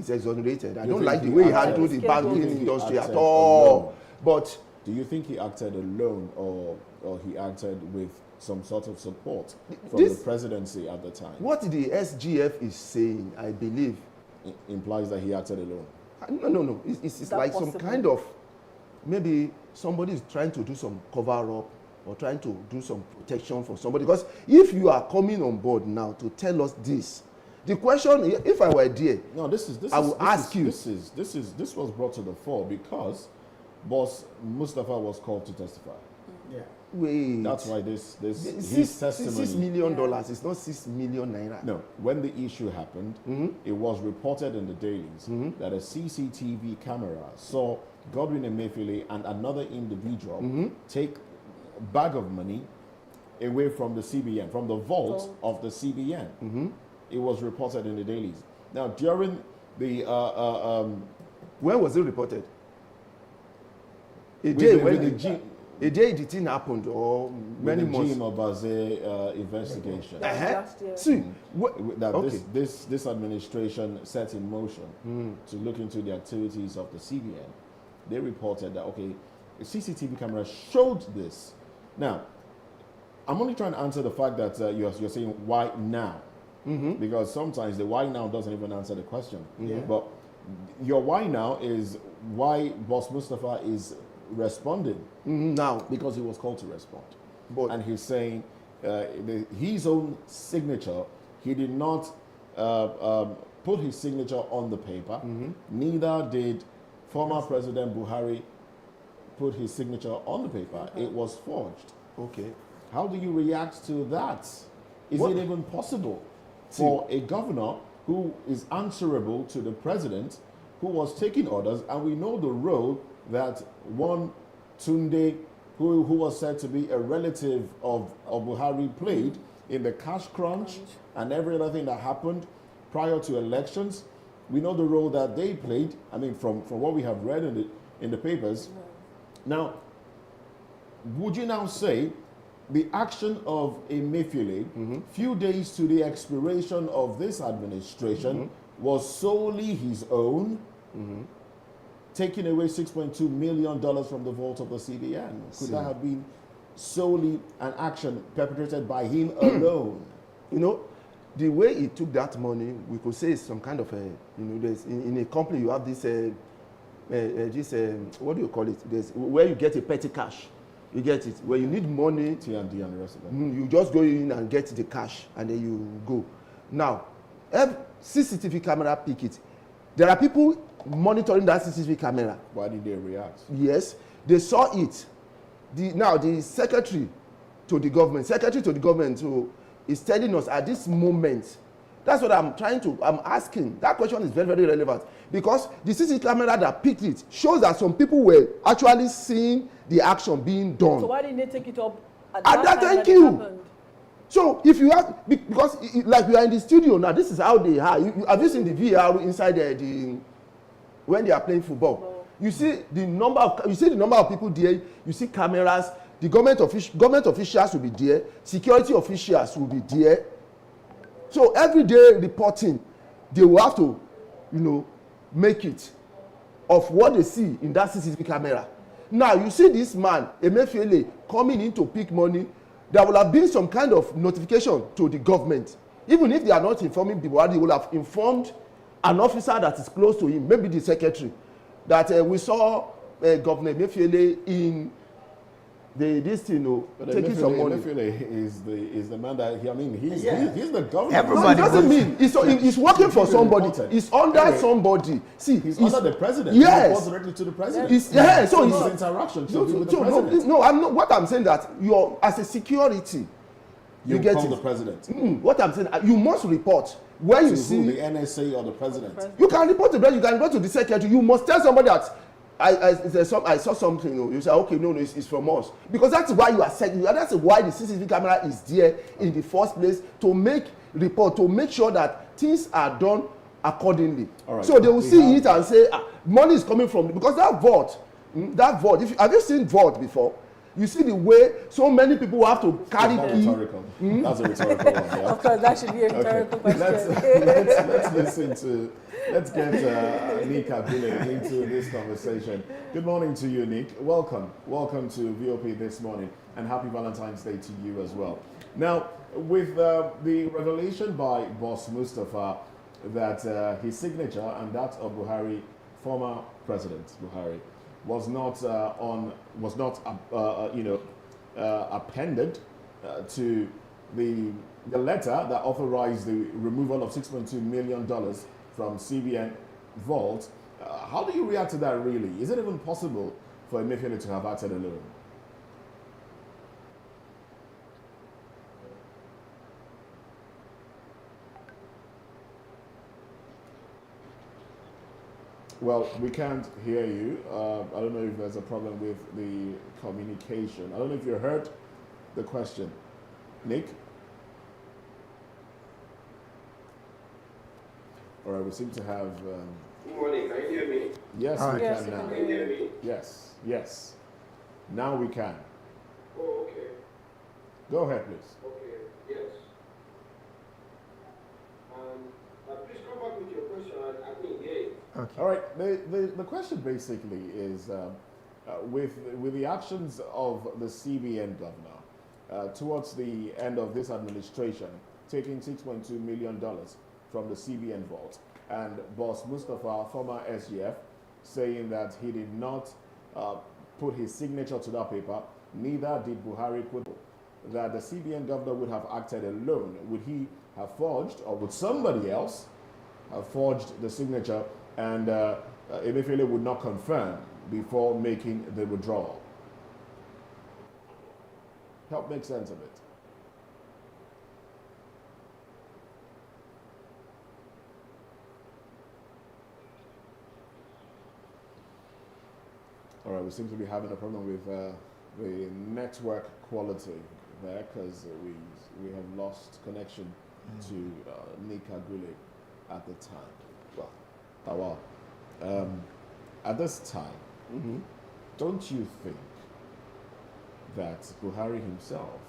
exonerated. I don't like the way he handled the banking industry at all. But do you think he acted alone, or he acted with some sort of support from the presidency at the time? What the SGF is saying, I believe, implies that he acted alone. No. It's like possible? Some kind of, maybe somebody is trying to do some cover up or trying to do some protection for somebody. Because if you are coming on board now to tell us this, the question, if I were there, no, this was brought to the fore because Boss Mustapha was called to testify. Yeah. Wait. That's why his testimony. $6 million. It's not 6 million naira. No. When the issue happened, it was reported in the dailies that a CCTV camera saw Godwin Emefiele and another individual take a bag of money away from the CBN, from the vault of the CBN. It was reported in the dailies. Now, during the where was it reported? A day the thing happened, or many months. The Obaze investigation. See, this administration set in motion to look into the activities of the CBN. They reported that a CCTV camera showed this. Now, I'm only trying to answer the fact that you're saying why now, because sometimes the why now doesn't even answer the question. But your why now is why Boss Mustapha is responding now, because he was called to respond. And he's saying his own signature, he did not put his signature on the paper. Neither did former President Buhari put his signature on the paper. It was forged. Okay. How do you react to that? Is it even possible for a governor who is answerable to the president, who was taking orders, and we know the role that one Tunde, who was said to be a relative of Buhari, played in the cash crunch and every other thing that happened prior to elections? We know the role that they played. I mean, from what we have read in the papers. Now, would you now say the action of Emefiele, few days to the expiration of this administration, was solely his own, taking away $6.2 million from the vault of the CBN? Could that have been solely an action perpetrated by him alone? You know, the way he took that money, we could say it's some kind of there's in a company you have this what do you call it? There's where you get a petty cash. You get it. Where you need money, T&D and the rest of them. You just go in and get the cash, and then you go. Now, CCTV camera pick it. There are people monitoring that CCTV camera. Why did they react? Yes, they saw it. The secretary to the government, is telling us at this moment. That's what I'm asking. That question is very, very relevant because the CCTV camera that picked it shows that some people were actually seeing the action being done. So why didn't they take it up at that that time thank that it you. happened? So if you have, because like we are in the studio now, this is how they are. Have you seen the VR inside when they are playing football? You see the number of people there. You see cameras. The government officials will be there. Security officials will be there. So every day reporting, they will have to, make it of what they see in that CCTV camera. Now you see this man Emefiele coming in to pick money. There will have been some kind of notification to the government. Even if they are not informing Buhari, they will have informed an officer that is close to him, maybe the secretary, that we saw Governor Emefiele in taking some money. Emefiele is the man that he's the governor. Everybody No, it doesn't mean he's working for somebody. He's under somebody. See, he's under the president. Yes. He reports directly to the president. So his interaction with the president. No, I'm not. What I'm saying that you're as a security, you get call it. the president. What I'm saying, you must report when you see the NSA or the president. You can report to the president. You can go to the secretary. You must tell somebody that I saw something. You say, okay, no, it's from us, because that's why you are saying. That's why the CCTV camera is there in the first place, to make report, to make sure that things are done accordingly. All right. So they will see it and say, money is coming from, because that vault. Have you seen vault before? You see the way so many people have to carry key. That's a rhetorical one. Yeah? Of course, that should be a rhetorical question. Let's get Onyeka Ogbu into this conversation. Good morning to you, Nick. Welcome to VOP this morning, and happy Valentine's Day to you as well. Now, with the revelation by Boss Mustapha that his signature and that of Buhari, former President Buhari, was not appended to the letter that authorized the removal of $6.2 million from CBN vault. How do you react to that, really? Is it even possible for Emefiele to have acted alone? Well, we can't hear you. I don't know if there's a problem with the communication. I don't know if you heard the question. Nick? All right, we seem to have... Good morning, can you hear me? Yes, we Yes, can now. Can you hear me? Yes. Now we can. Oh, okay. Go ahead, please. Okay, yes. Please come back with your question. I didn't hear it. Okay. All right, the question basically is with the actions of the CBN governor towards the end of this administration, taking $6.2 million from the CBN vault, and Boss Mustapha, former SGF, saying that he did not put his signature to that paper, neither did Buhari put that the CBN governor would have acted alone. Would he have forged, or would somebody else have forged the signature, and Emefiele would not confirm before making the withdrawal? Help make sense of it. All right, we seem to be having a problem with the network quality there, because we have lost connection to Onyeka Ogbu at the time. Well, at this time, don't you think that Buhari himself,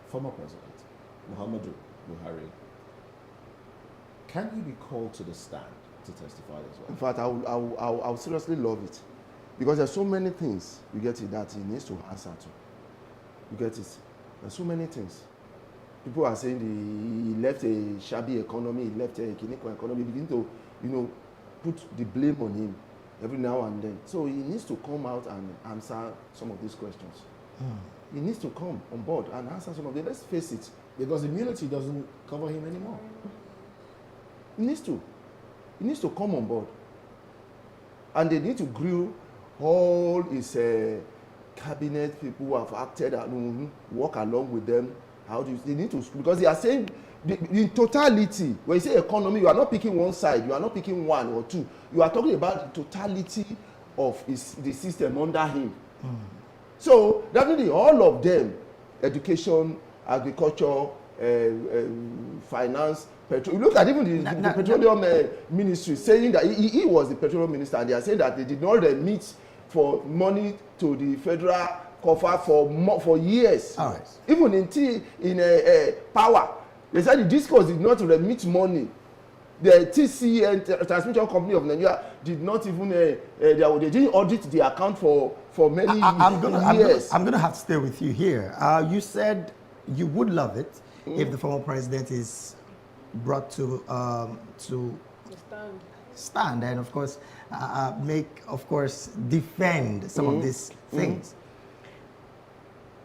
former President Muhammadu Buhari, can he be called to the stand to testify as well? In fact, I would seriously love it, because there's so many things you get it that he needs to answer to. You get it? There's so many things. People are saying he left a shabby economy, he left a Kineko economy, begin to, put the blame on him every now and then. So he needs to come out and answer some of these questions. He needs to come on board and answer some of them. Let's face it. Because immunity doesn't cover him anymore. He needs to come on board. And they need to grill all his cabinet people who have acted and work along with them How do you, they need to, because they are saying the totality. When you say economy, you are not picking one side, you are not picking one or two. You are talking about the totality of the system under him. So definitely all of them, education, agriculture, finance, petrol. You look at even the petroleum ministry saying that he was the petroleum minister, and they are saying that they did not remit for money to the federal coffer for years. All right. Even in power, they said the discourse did not remit money. The TCN transmission company of Nigeria did not even they didn't audit the account for many years. I'm gonna have to stay with you here. You said you would love it if the former president is brought to stand and of course defend some of these things.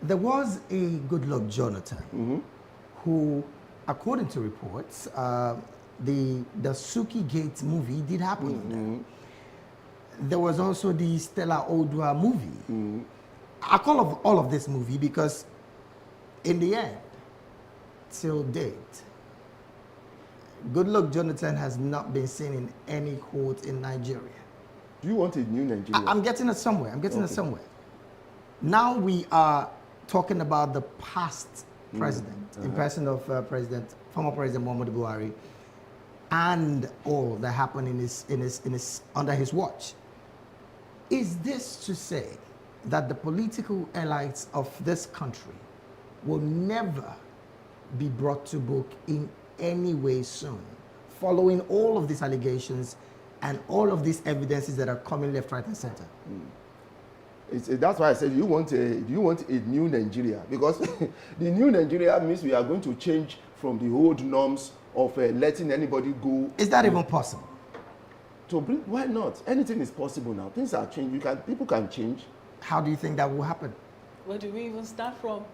There was a Goodluck Jonathan who, according to reports, the Suki Gate movie did happen. There was also the Stella Odua movie. I call all of this movie because in the end, till date, Goodluck Jonathan has not been seen in any court in Nigeria. Do you want a new Nigeria? I'm getting it somewhere. Okay. Now we are talking about the past president, in person of former President Muhammadu Buhari, and all that happened under his watch. Is this to say that the political elites of this country will never be brought to book in any way soon, following all of these allegations and all of these evidences that are coming left, right, and center? That's why I said, do you want a new Nigeria? Because the new Nigeria means we are going to change from the old norms of letting anybody go. Is that even possible? Why not? Anything is possible now. Things are changing. People can change. How do you think that will happen? Where do we even start from?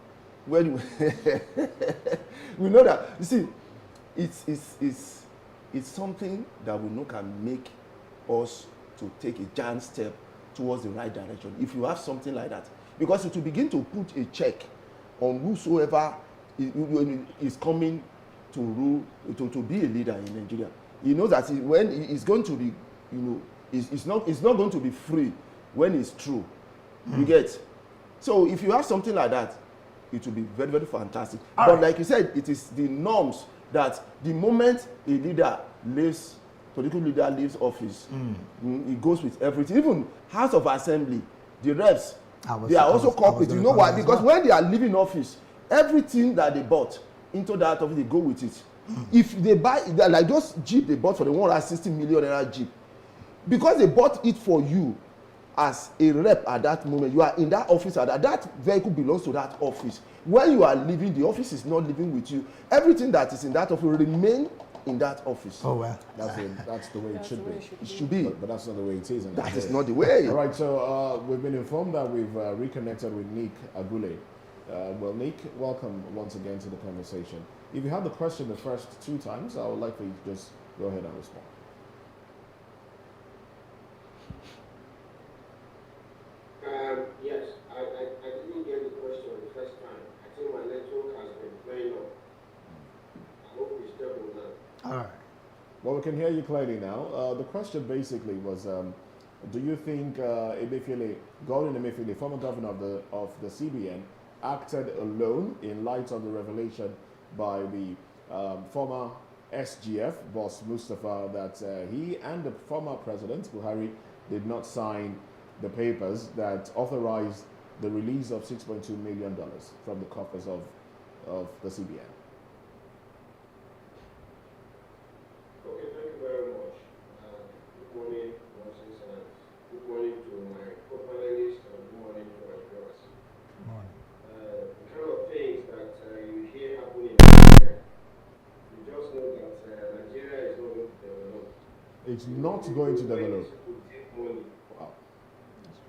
Where do we know that? You see, it's something that we know can make us to take a giant step towards the right direction. If you have something like that, because it will begin to put a check on whosoever is coming to rule, to be a leader in Nigeria. He knows that when he's going to be, it's not going to be free when it's true. You get? So if you have something like that, it will be very, very fantastic. But like you said, it is the norms that the moment a political leader leaves office, he goes with everything. Even House of Assembly, the reps, they are also corporate. You know why? Because when they are leaving office, everything that they bought into that office, they go with it. If they buy, like those Jeep they bought for the 160 million naira Jeep, because they bought it for you as a rep at that moment, you are in that office, that vehicle belongs to that office. When you are leaving, the office is not living with you. Everything that is in that office will remain in that office. Oh well, that's the way it should be. It should be. But that's not the way it is. That is not the way. All right, so we've been informed that we've reconnected with Nick Agule. Well, Nick, welcome once again to the conversation. If you had the question the first two times, I would like for you to just go ahead and respond. Yes, I didn't get the question the first time. I think my network has been playing up. I hope it's stable now. all right. Well, we can hear you clearly now. The question basically was, do you think Godwin Emefiele, former governor of the CBN, acted alone in light of the revelation by the former SGF boss Mustapha that he and the former President Buhari did not sign the papers that authorized the release of $6.2 million from the coffers of the CBN? Okay, thank you very much. Good morning, Moses, and good morning to my co-panelists, and good morning to my viewers. Good morning. The kind of things that you hear happening in Nigeria, you just know that Nigeria is not going to develop. It's not going to develop. To take money. Wow.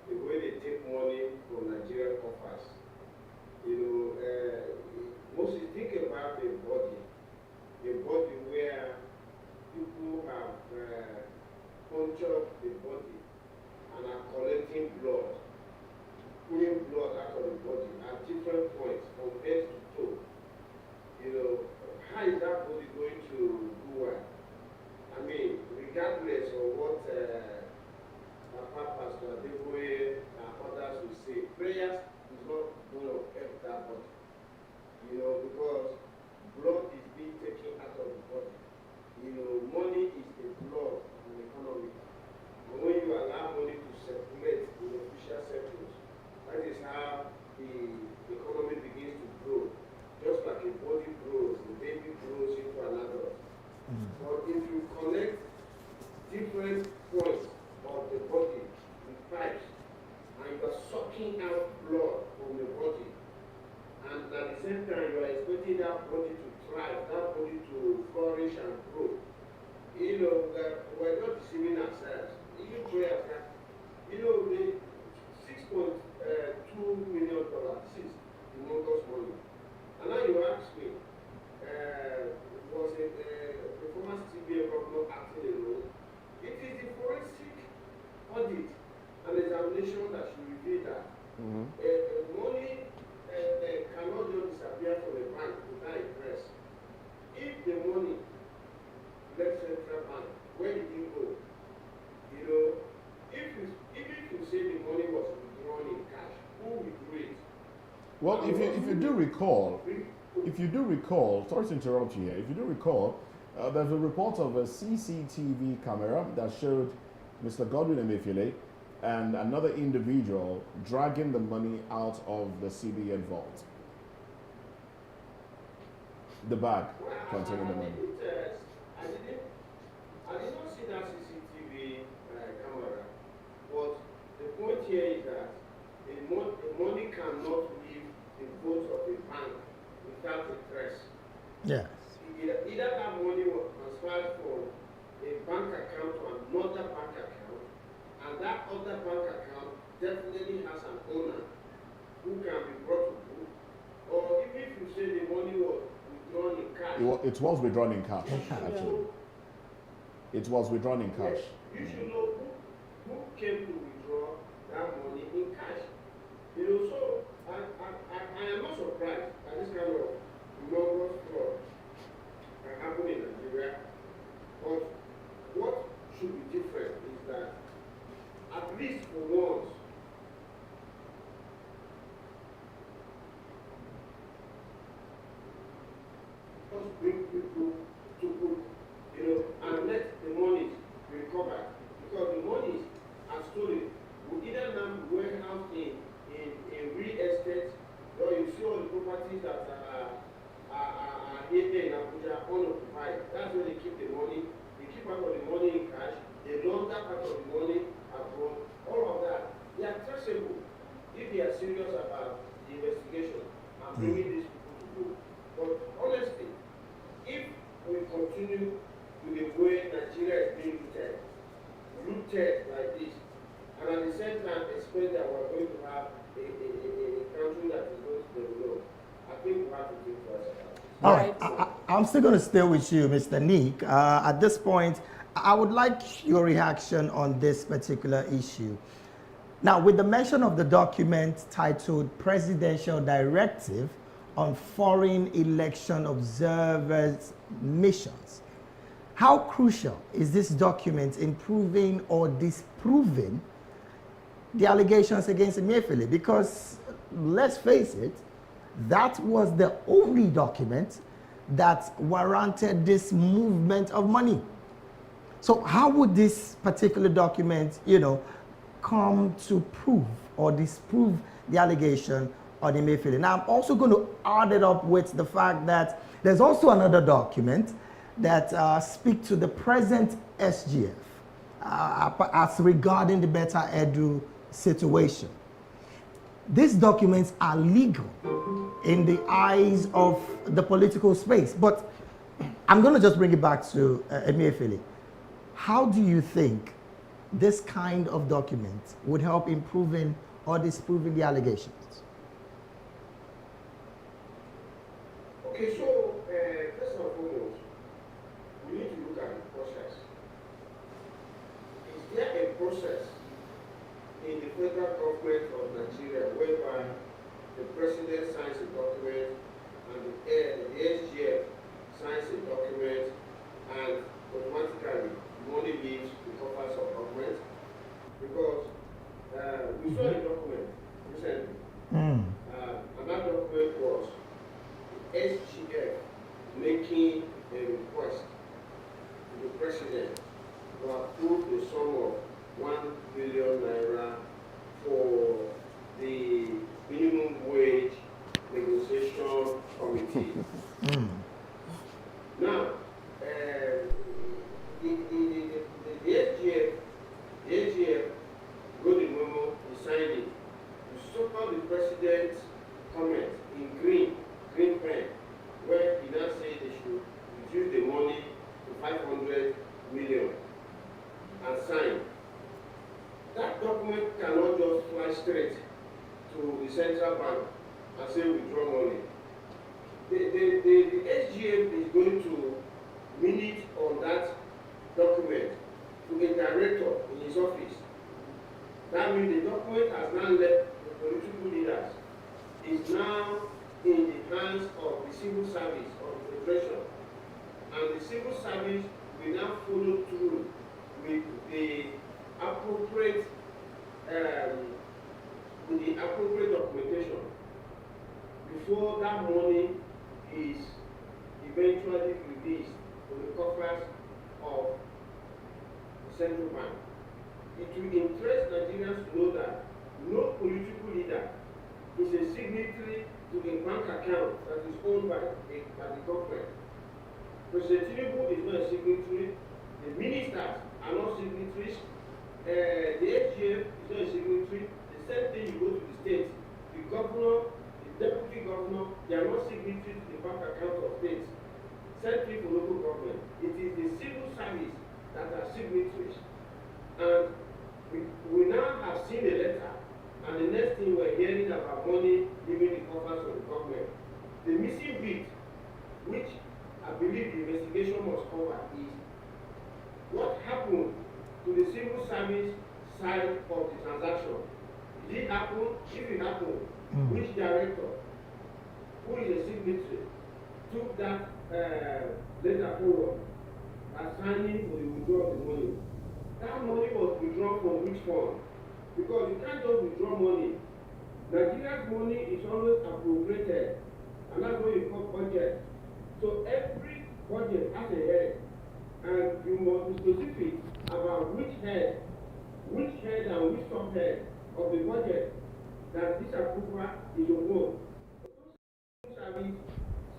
The way they take money from Nigerian coffers, Moses, think about a body where people have punctured the body and are collecting blood, pulling blood out of the body at different points from head to toe. investigation that should reveal that money cannot just disappear from a bank without interest. If the money left central bank, where did it go? You know, if you say the money was withdrawn in cash, who withdrew it? Well, if you do recall, sorry to interrupt you here. If you do recall, there's a report of a CCTV camera that showed Mr. Godwin Emefiele and another individual dragging the money out of the CBN vault. The bag containing the money. I did not see that CCTV camera, but the point here is that the money cannot leave the vault of a bank without interest. Yes. Either that money was transferred from a bank account to another bank account, and that other bank account definitely has an owner who can be brought to book, or even if you say the money was withdrawn in cash. It was withdrawn in cash, actually. It was withdrawn in cash. Yes. You should know who came to withdraw that money in cash. You know, so I am not surprised at this kind of enormous fraud that happened in Nigeria. But what should be different is that at least for once, just bring people to book, you know, and let the money be recovered. Because the money are stolen will either now be warehoused in real estate, or you see all the properties that are here in Abuja unoccupied. That's where they keep the money. They keep part of the money in cash. They launder part of the money abroad. All of that, they are traceable if they are serious about the investigation and bringing these people to book. But honestly, if we continue with the way Nigeria is being looted like this, and at the same time expect that we're going to have a country that is going to develop, I think we have to think twice about it. All right, I'm still going to stay with you, Mr. Nick. At this point, I would like your reaction on this particular issue. Now, with the mention of the document titled Presidential Directive on Foreign Election Observers Missions, how crucial is this document in proving or disproving the allegations against Emefiele? Because let's face it, that was the only document that warranted this movement of money. So how would this particular document, you know, come to prove or disprove the allegation on Emefiele? Now, I'm also going to add it up with the fact that there's also another document that speaks to the present SGF as regarding the Better Edu situation. These documents are legal in the eyes of the political space. But I'm going to just bring it back to Emefiele. How do you think this kind of document would help improving or disproving the allegations? Okay, so first and foremost, we need to look at the process. Is there a process in the federal government of Nigeria whereby the president signs a document and the SGF signs a document and automatically money leaves the coffers of government? Because we saw a document recently, and that document was the SGF making a request to the president to approve the sum of 1 billion naira for the minimum wage negotiation committee. Now, the SGF Godwin Emefiele decided to support the president's comment in green pen, where he now said they should reduce the money to 500 million and sign. That document cannot just fly straight to the central bank and say withdraw money. The SGF is going to minute on that document to a director in his office That means the document has now left the political leaders. It's now in the hands of the civil service of the federation. And the civil service will now follow through with the appropriate documentation before that money is eventually released to the coffers of the central bank. It will interest Nigerians to know that no political leader is a signatory to a bank account that is owned by the government. President Tinubu is not a signatory. The ministers are not signatories. The HGF is not a signatory. The same thing you go to the states. The governor, the deputy governor, they are not signatories to the bank account of states. Same thing for local government. It is the civil service that are signatories. And we now have seen a letter, and the next thing we're hearing about money leaving the coffers of the government. The missing bit, which I believe the investigation must cover, is what happened to the civil service side of the transaction. Did it happen? If it happened, which director, who is a signatory, took that letter forward, assigning for the withdrawal of the money? That money was withdrawn from which fund? Because you can't just withdraw money. Nigeria's money is always appropriated, and that's what you call budget. So every budget has a head, and you must be specific about which head and which subhead of the budget that this approval is upon. Civil service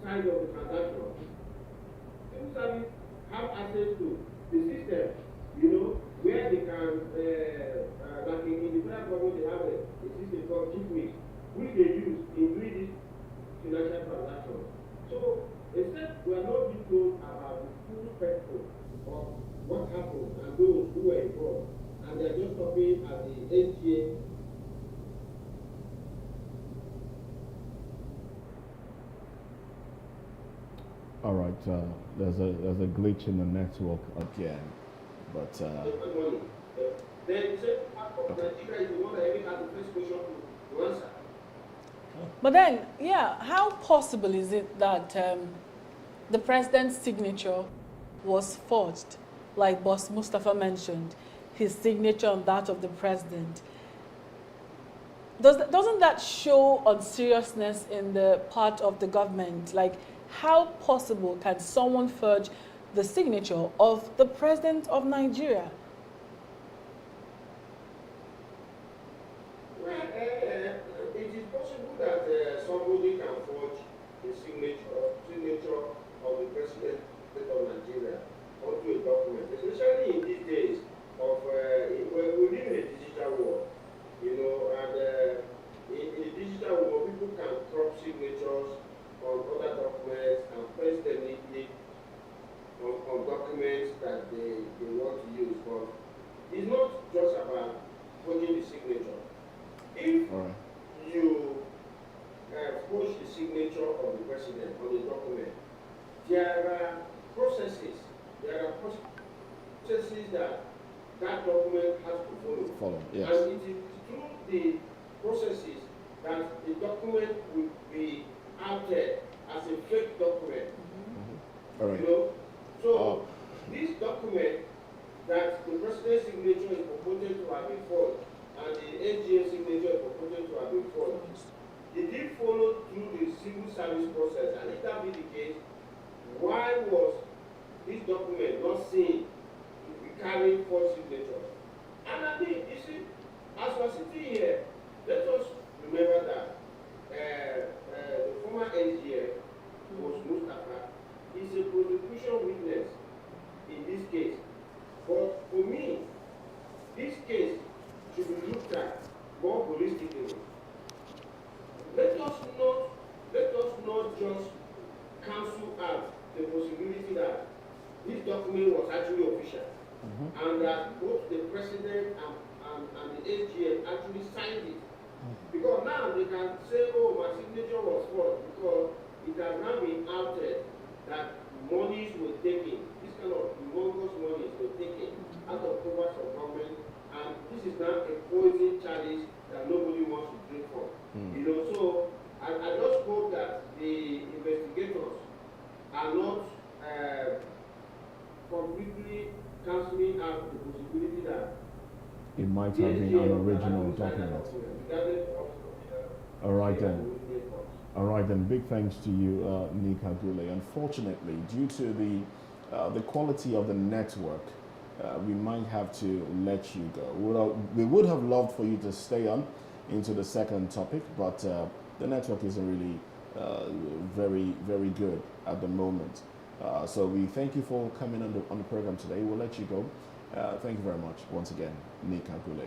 side of the transaction. Civil service have access to the system, where they can, like in the federal government, they have a system called GIFMIS, which they use in doing this financial transaction. So, except we are not being told about the full spectrum of what happened and those who were involved, and they are just stopping at the HGA. All right, there's a glitch in the network again, but Then the second part of Nigeria is the one that even has the first question to answer. But then, yeah, how possible is it that the president's signature was forged, like Boss Mustapha mentioned, his signature on that of the president? Doesn't that show unseriousness in the part of the government? Like, how possible can someone forge the signature of the president of Nigeria? Well, it is possible that somebody can forge the signature of the president of Nigeria onto a document, especially in these days of we live in a digital world, and in a digital world, people can crop signatures on other documents and paste them neatly on documents that they want to use. But it's not just about forging the signature. If you forge the signature of the president on the document, there are processes that document has to follow. Yes. And it is through the processes that the document will be outed as a fake document. All right. So this document that the president's signature is purported to have been forged and the SGA signature is purported to have been forged, they did follow through the civil service process, and if that be the case, why was this document not seen to be carrying false signatures? And I think, you see, as we're sitting here, let us remember that the former SGA was Mustapha. He's a prosecution witness in this case. But for me, this case should be looked at more holistically. Let us not just cancel out the possibility that this document was actually official, and that both the president and the SGF actually signed it. Because now they can say, oh, my signature was forged, because it has now been outed that monies were taken, this kind of humongous monies were taken out of covers of government and this is not a poison chalice that nobody wants to drink from. You know, so I just hope that the investigators are not completely cancelling out the possibility that it might have been an original document. All right then. All right then. Big thanks to you, Onyeka Ogbu. Unfortunately, due to the quality of the network, we might have to let you go. We would have loved for you to stay on into the second topic, but the network isn't really very, very good at the moment. So we thank you for coming on the program today. We'll let you go. Thank you very much once again, Onyeka Ogbu.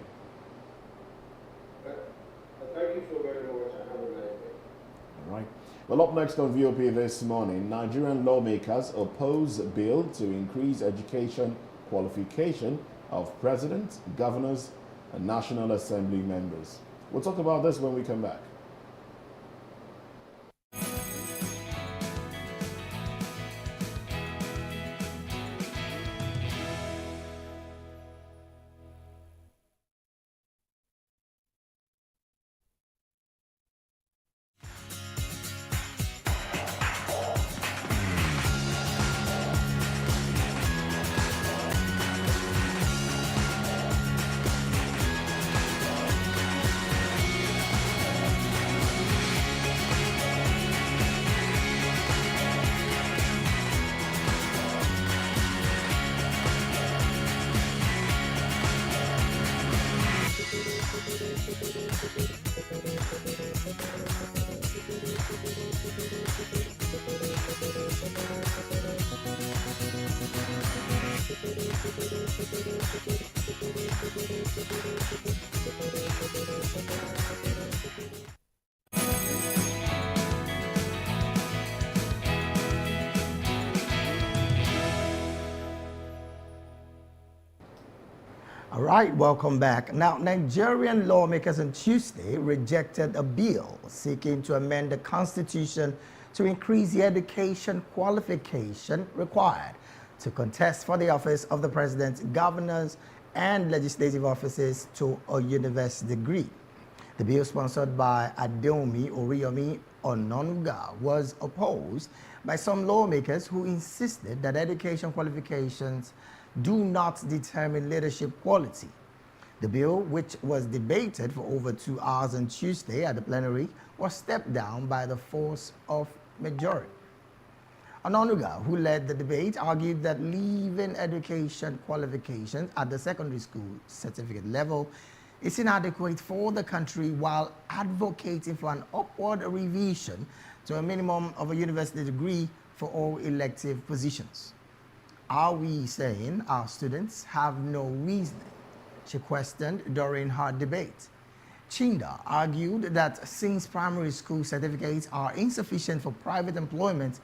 Thank you so very much and have a nice day. All right. Well, up next on VOP this morning, Nigerian lawmakers oppose bill to increase education qualification of presidents, governors, and National Assembly members. We'll talk about this when we come back. All right, welcome back. Now, Nigerian lawmakers on Tuesday rejected a bill seeking to amend the constitution to increase the education qualification required to contest for the office of the president, governors, and legislative offices to a university degree. The bill, sponsored by Adeomi Oriyomi Ononuga, was opposed by some lawmakers who insisted that education qualifications do not determine leadership quality. The bill, which was debated for over 2 hours on Tuesday at the plenary, was stepped down by the force of majority. Ononuga, who led the debate, argued that leaving education qualifications at the secondary school certificate level is inadequate for the country, while advocating for an upward revision to a minimum of a university degree for all elective positions. Are we saying our students have no reasoning? She questioned during her debate. Chinda argued that since primary school certificates are insufficient for private employment,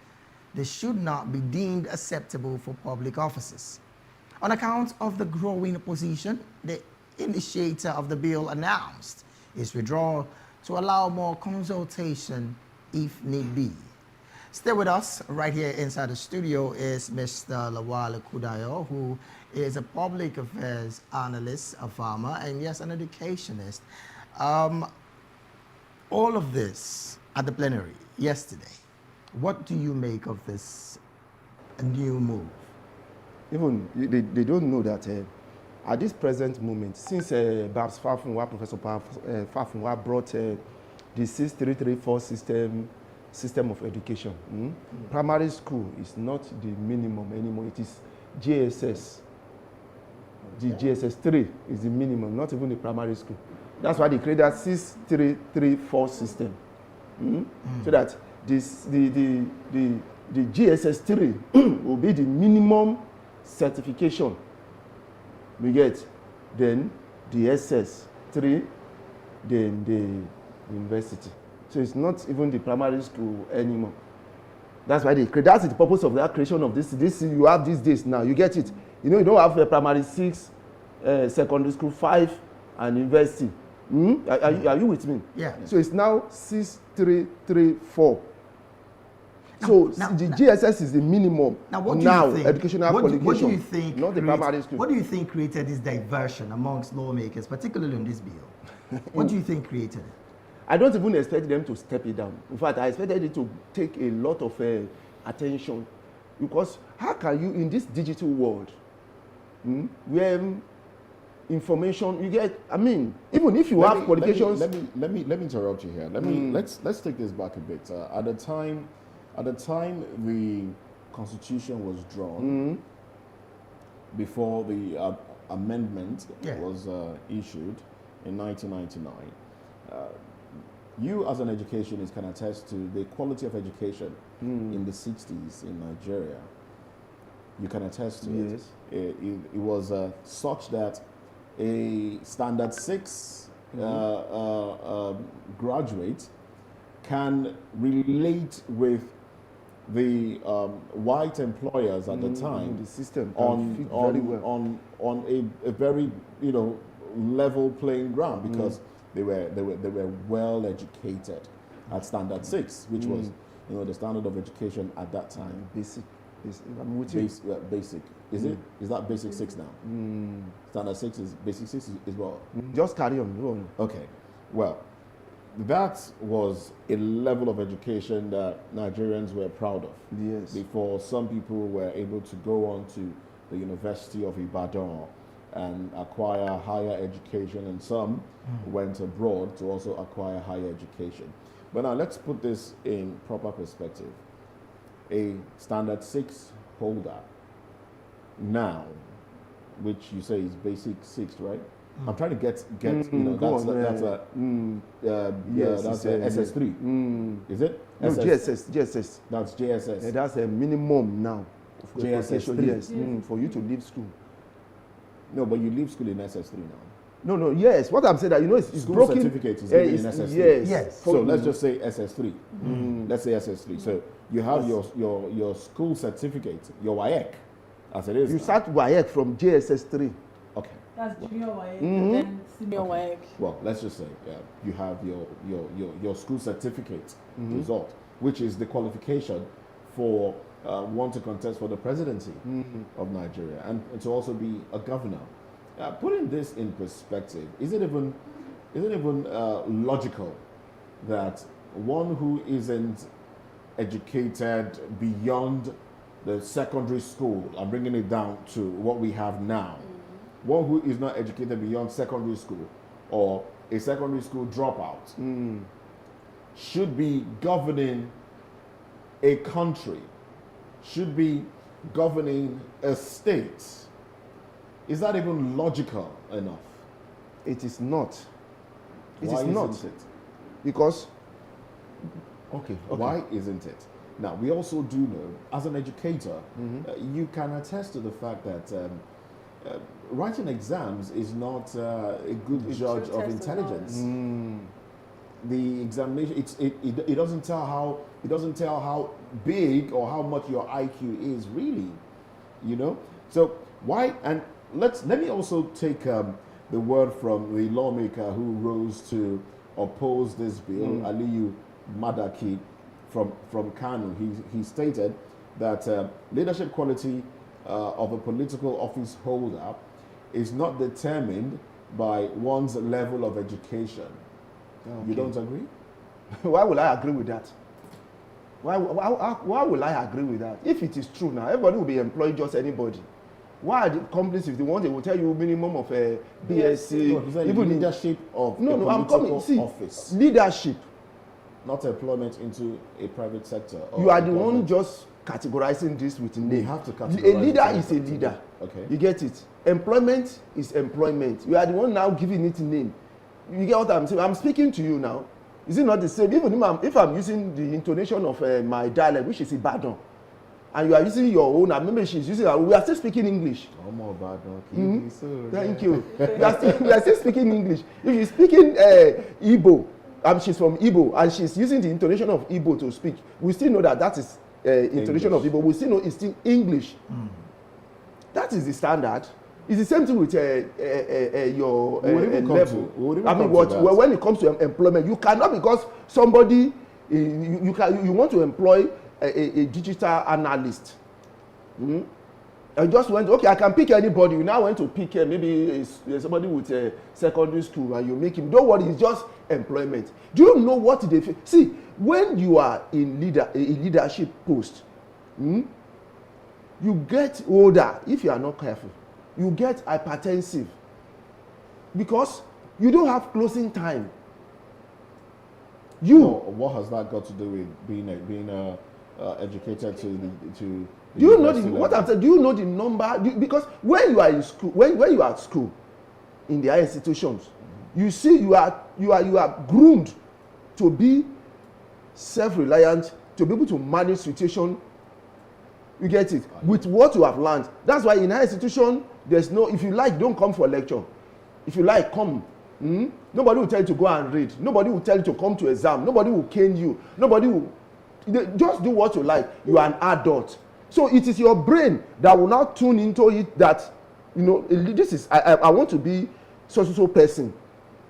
they should not be deemed acceptable for public offices. On account of the growing opposition, the initiator of the bill announced its withdrawal to allow more consultation if need be. Stay with us. Right here inside the studio is Mr. Lawal Kudayo, who is a public affairs analyst, a farmer, and yes, an educationist. All of this at the plenary yesterday, what do you make of this new move? Even they don't know that at this present moment, since Babs Fafunwa, Professor Fafunwa brought the 6334 system of education. Primary school is not the minimum anymore. It is GSS. The GSS 3 is the minimum, not even the primary school. That's why they created that 6334 system. So that the GSS 3 will be the minimum certification we get. Then the SS 3, then the university. So it's not even the primary school anymore. That's why they create. That's the purpose of that creation of this. This you have these days now. You get it. You know, you don't have a primary 6, secondary school 5, and university. Are you with me? Yeah. So it's now 6334. So the GSS is the minimum educational qualification. What do you think? Not the primary school. What do you think created this diversion amongst lawmakers, particularly on this bill? What do you think created it? I don't even expect them to step it down. In fact, I expected it to take a lot of attention, because how can you, in this digital world, where information you get, I mean, even if you have qualifications. Let me interrupt you here. Let's take this back a bit. At the time the Constitution was drawn, before the amendment was issued in 1999. You as an educationist can attest to the quality of education in the 60s in Nigeria. You can attest to it. It was such that a standard 6 graduate can relate with the white employers at the time the system on a very level playing ground, because they were well educated at standard 6, which was the standard of education at that time. Basic. Basic. Is that basic 6 now? Standard 6 is basic 6 as well. Just carry on. Okay. Well, that was a level of education that Nigerians were proud of. Yes. Before some people were able to go on to the University of Ibadan and acquire higher education, and some went abroad to also acquire higher education. But now let's put this in proper perspective. A standard 6 holder now, which you say is basic 6, right? I'm trying to get that's SS3. Is it? No, GSS. That's GSS. Yeah, that's a minimum now. GSS3. Yes, for you to leave school. No, but you leave school in SS3 now. No, yes. What I'm saying that, it's school broken. Certificate is given in SS3. Yes. So let's just say SS3. Let's say SS3. So you have your school certificate, your WAEC, as it is. You now. start WAEC from JSS3. Okay. That's junior WAEC, then senior WAEC. Well, let's just say you have your school certificate result, which is the qualification for one to contest for the presidency of Nigeria and to also be a governor. Putting this in perspective, is it even logical that one who isn't educated beyond the secondary school, I'm bringing it down to what we have now, one who is not educated beyond secondary school or a secondary school dropout should be governing a country, should be governing a state? Is that even logical enough? It is not. Why isn't it? Because, why isn't it? Now, we also do know, as an educator, you can attest to the fact that writing exams is not a good judge of intelligence. The examination, it doesn't tell how big or how much your IQ is really, So why? And let me also take the word from the lawmaker who rose to oppose this bill, Aliyu Madaki from Kanu. He stated that leadership quality of a political office holder is not determined by one's level of education. Okay. You don't agree? Why will I agree with that? Why will I agree with that? If it is true now, everybody will be employing just anybody. Why are the companies, if they want, they will tell you minimum of a BSc, no, even leadership of I'm coming. See, office. Leadership. Not employment into a private sector. You are the one just categorizing this with name. We have to categorize. A leader is a leader. Okay. You get it? Employment is employment. You are the one now giving it name. You get what I'm saying? I'm speaking to you now. Is it not the same? Even if I'm using the intonation of my dialect, which is Ibadan, and you are using your own, I remember she's using, we are still speaking English. Oh, more Ibadan. Thank you. we are still speaking English. If you're speaking Igbo, she's from Igbo, and she's using the intonation of Igbo to speak, we still know that is intonation of Igbo. We still know it's still English. That is the standard. It's the same thing with your level. When it comes to employment, you cannot, because somebody you want to employ a digital analyst. I just went, okay, I can pick anybody. You now went to pick maybe somebody with a secondary school and you make him. Don't worry, it's just employment. Do you know what they see? When you are in a leadership post, you get older. If you are not careful, you get hypertensive because you don't have closing time. What has that got to do with being educated to do you know what I'm saying? Do you know the number? Because when you are in school, when you are at school, in the higher institutions, you see you are groomed to be self-reliant, to be able to manage situation. You get it with what you have learned. That's why in higher institution, there's no. If you like, don't come for lecture. If you like, come. Nobody will tell you to go and read. Nobody will tell you to come to exam. Nobody will cane you. Nobody will. Just do what you like. You are an adult. So it is your brain that will now tune into it that, this is, I want to be so person.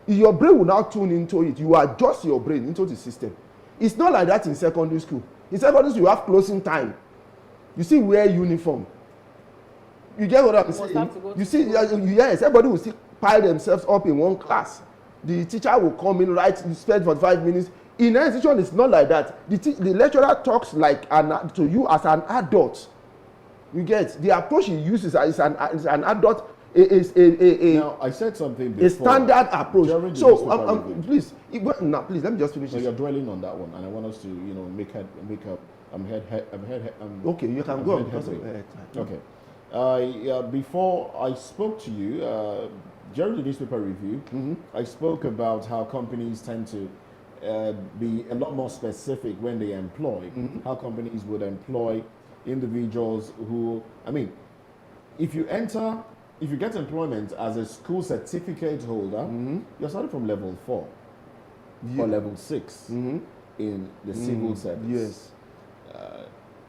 Your brain will now tune into it. You adjust your brain into the system. It's not like that in secondary school. In secondary school, you have closing time. You see, wear uniform. You get what I'm saying? You see, yes, everybody will see pile themselves up in one class. The teacher will come in, spend 45 minutes. In an institution, it's not like that. The lecturer talks like to you as an adult. You get the approach he uses is an adult. Now I said something before. A standard approach. So please, let me just finish. So you're dwelling on that one, and I want us to make up. Okay, you can go on. Okay. Before I spoke to you during the newspaper review, I spoke about how companies tend to be a lot more specific when they employ. How companies would employ individuals who, if you get employment as a school certificate holder, you're starting from level 4 or level 6 in the civil service. Yes.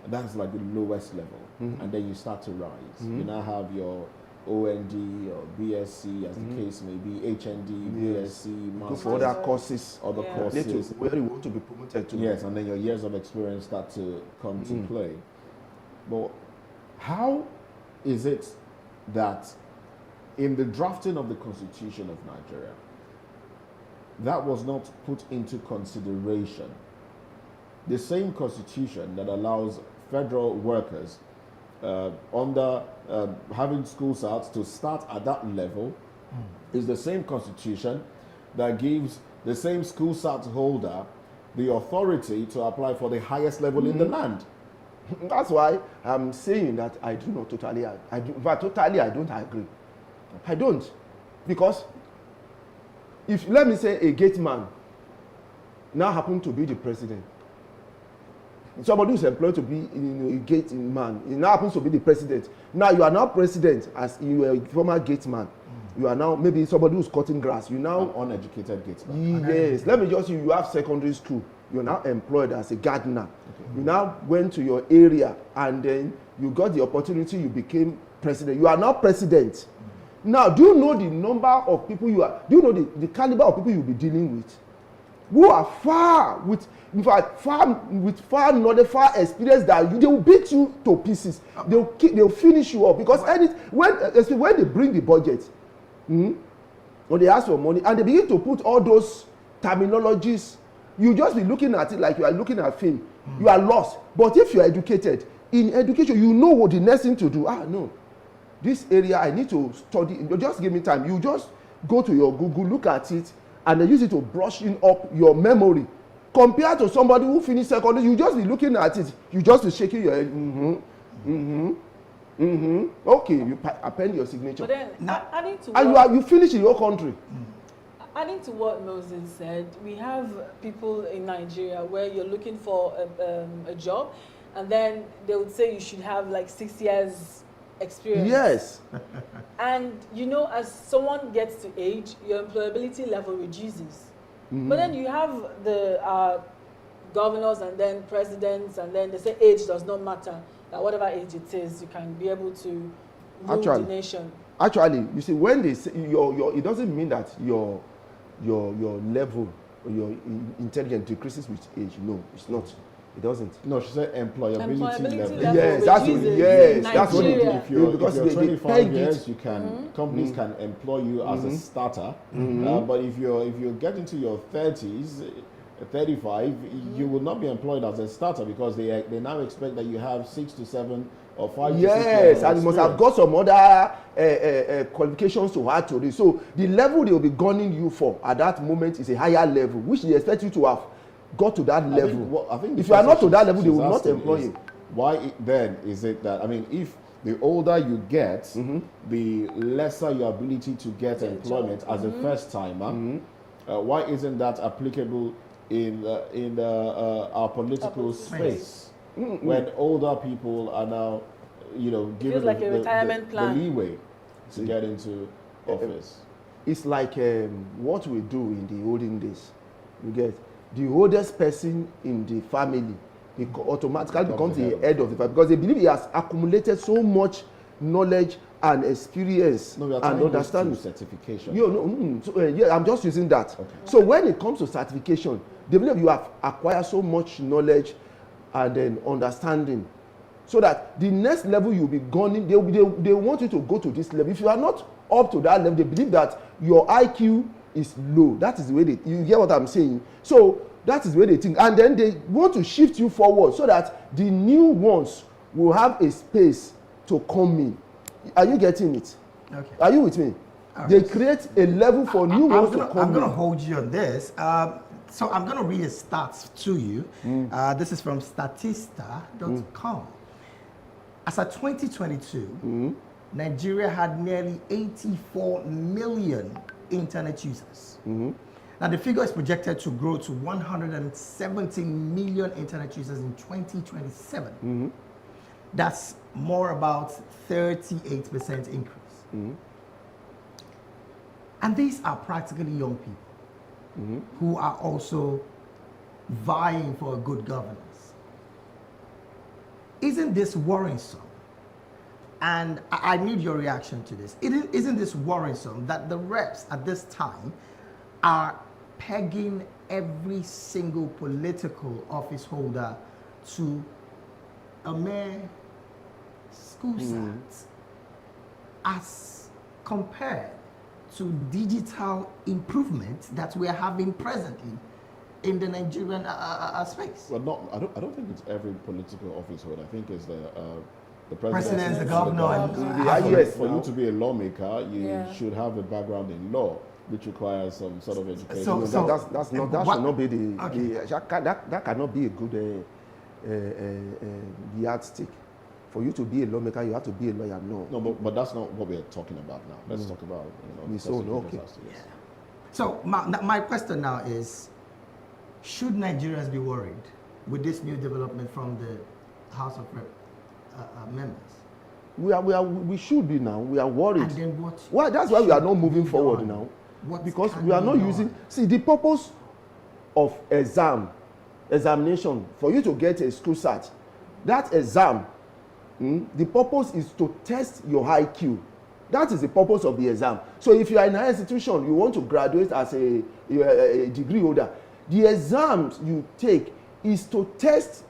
That's like the lowest level. And then you start to rise. You now have your OND or BSc, as the case may be, HND, BSc, Masters, for other courses, courses, where you want to be promoted to. Yes, and then your years of experience start to come to play. But how is it that in the drafting of the Constitution of Nigeria, that was not put into consideration? The same Constitution that allows federal workers under having school certs to start at that level is the same Constitution that gives the same school cert holder the authority to apply for the highest level in the land. That's why I'm saying that I do not totally. I don't agree. I don't, because if, let me say, a gate man now happen to be the president. Somebody who's employed to be a gate man, he now happens to be the president. Now you are now president as you were a former gate man. You are now maybe somebody who's cutting grass. You now an uneducated gate man. Yes. Let me just say, you have secondary school. You're now employed as a gardener. You now went to your area and then you got the opportunity. You became president. You are now president. Now, do you know the number of people you are? Do you know the caliber of people you'll be dealing with? Who are far experience that you, they will beat you to pieces. They'll finish you up because when they bring the budget, when they ask for money and they begin to put all those terminologies, you just be looking at it like you are looking at film. You are lost. But if you are educated, in education, you know what the next thing to do. No, this area I need to study. Just give me time. You just go to your Google, look at it, and then use it to brushing up your memory. Compared to somebody who finished secondary, you just be looking at it. You just be shaking your head. Okay, you append your signature. But then, adding to you finish in your country. Adding to what Moses said, we have people in Nigeria where you're looking for a job, and then they would say you should have like 6 years experience. Yes. And as someone gets to age, your employability level reduces. But then you have the governors and then presidents, and then they say age does not matter. That whatever age it is, you can be able to rule the nation. Actually, you see, when they say it doesn't mean that your level or your intelligence decreases with age. No, it's not. It doesn't. No, she said employability level. Yes, that's what it is. If you're because 25 years, you can companies can employ you as a starter. But if you get into your 30s, 35, you will not be employed as a starter because they now expect that you have 6 to 7 or 5 to 6 years and you must have got some other qualifications to add to this. So the level they will be gunning you for at that moment is a higher level, which they expect you to have got to that level. I think if you are not to that level, they will not employ you. Why then is it that, I mean, if the older you get, the lesser your ability to get employment as a first timer, why isn't that applicable in our political space when older people are now, given like a retirement plan. the leeway to get into office? It's like what we do in the olden days. You get the oldest person in the family automatically becomes the head of the family because they believe he has accumulated so much knowledge and experience and understanding. Certification. I'm just using that. Okay. So when it comes to certification, they believe you have acquired so much knowledge and then understanding, so that the next level you'll be gunning, they want you to go to this level. If you are not up to that level, they believe that your IQ is low. That is the way you hear what I'm saying. So that is the way they think, and then they want to shift you forward so that the new ones will have a space to come in. Are you getting it? Okay. Are you with me? All They right. create a level for new ones to come in. I'm going to hold you on this. So I'm going to read a stats to you. This is from Statista.com. As of 2022, Nigeria had nearly 84 million internet users. Now the figure is projected to grow to 170 million internet users in 2027. That's more about 38% increase. And these are practically young people who are also vying for a good governance. Isn't this worrisome? And I need your reaction to this. Isn't this worrisome that the reps at this time are pegging every single political office holder to a mere school sat as compared to digital improvements that we are having presently in the Nigerian space? Well, I don't think it's every political office holder. I think it's the president, the governor, for you to be a lawmaker, you should have a background in law, which requires some sort of education. That should not be that cannot be a good yardstick. For you to be a lawmaker, you have to be a lawyer. No, but that's not what we're talking about now. Let's talk about okay. So my question now is, should Nigerians be worried with this new development from the House of members? We should be now. We are worried. And then what? Why? That's why we are not moving forward now. Because we are not using. See, the purpose of examination for you to get a school cert, that exam, the purpose is to test your IQ. That is the purpose of the exam. So if you are in an institution, you want to graduate as a degree holder, the exams you take is to test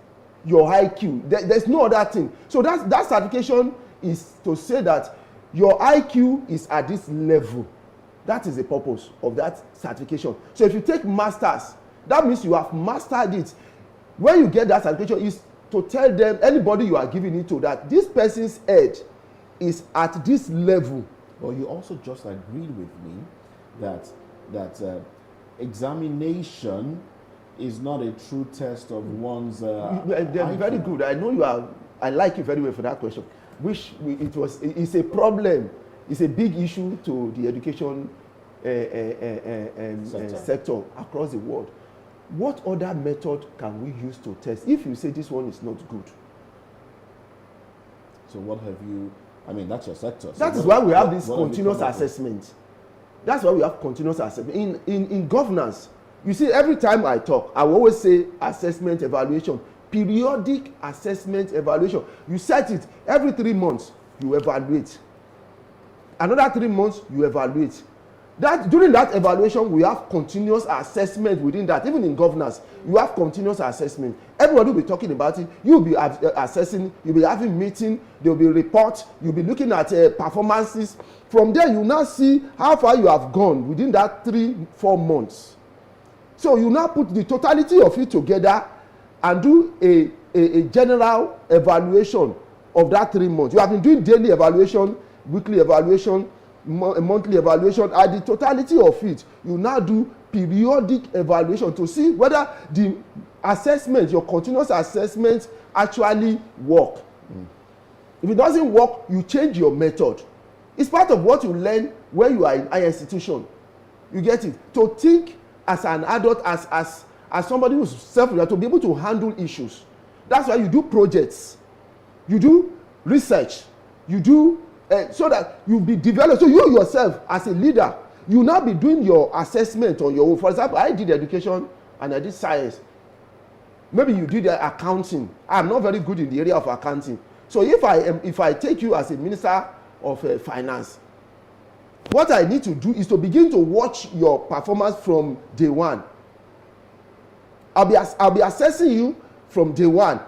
your IQ. There's no other thing. So that certification is to say that your IQ is at this level. That is the purpose of that certification. So if you take masters, that means you have mastered it. When you get that certification, is to tell them, anybody you are giving it to, that this person's head is at this level. Well, you also just agreed with me that examination is not a true test of one's. They're very good. I know you are. I like you very well for that question. It's a problem. It's a big issue to the education sector across the world. What other method can we use to test if you say this one is not good? So what have you? I mean, that's your sector. So that is why we have this continuous assessment. That's why we have continuous assessment in governance. You see, every time I talk, I will always say assessment evaluation, periodic assessment evaluation. You set it every 3 months. You evaluate. Another 3 months, you evaluate. That during that evaluation, we have continuous assessment within that. Even in governance, you have continuous assessment. Everybody will be talking about it. You will be assessing. You'll be having meeting. There will be reports. You'll be looking at performances. From there, you now see how far you have gone within that 3-4 months. So you now put the totality of it together and do a general evaluation of that 3 months. You have been doing daily evaluation, weekly evaluation, monthly evaluation. At the totality of it, you now do periodic evaluation to see whether the assessment, your continuous assessment, actually work. If it doesn't work, you change your method. It's part of what you learn when you are in higher institution. You get it? To think as an adult, as somebody who's self-reliant, to be able to handle issues. That's why you do projects, you do research, you do so that you be developed. So you yourself as a leader, you now be doing your assessment on your own. For example, I did education and I did science. Maybe you did accounting. I'm not very good in the area of accounting. So if I take you as a minister of finance, what I need to do is to begin to watch your performance from day one. I'll be assessing you from day one.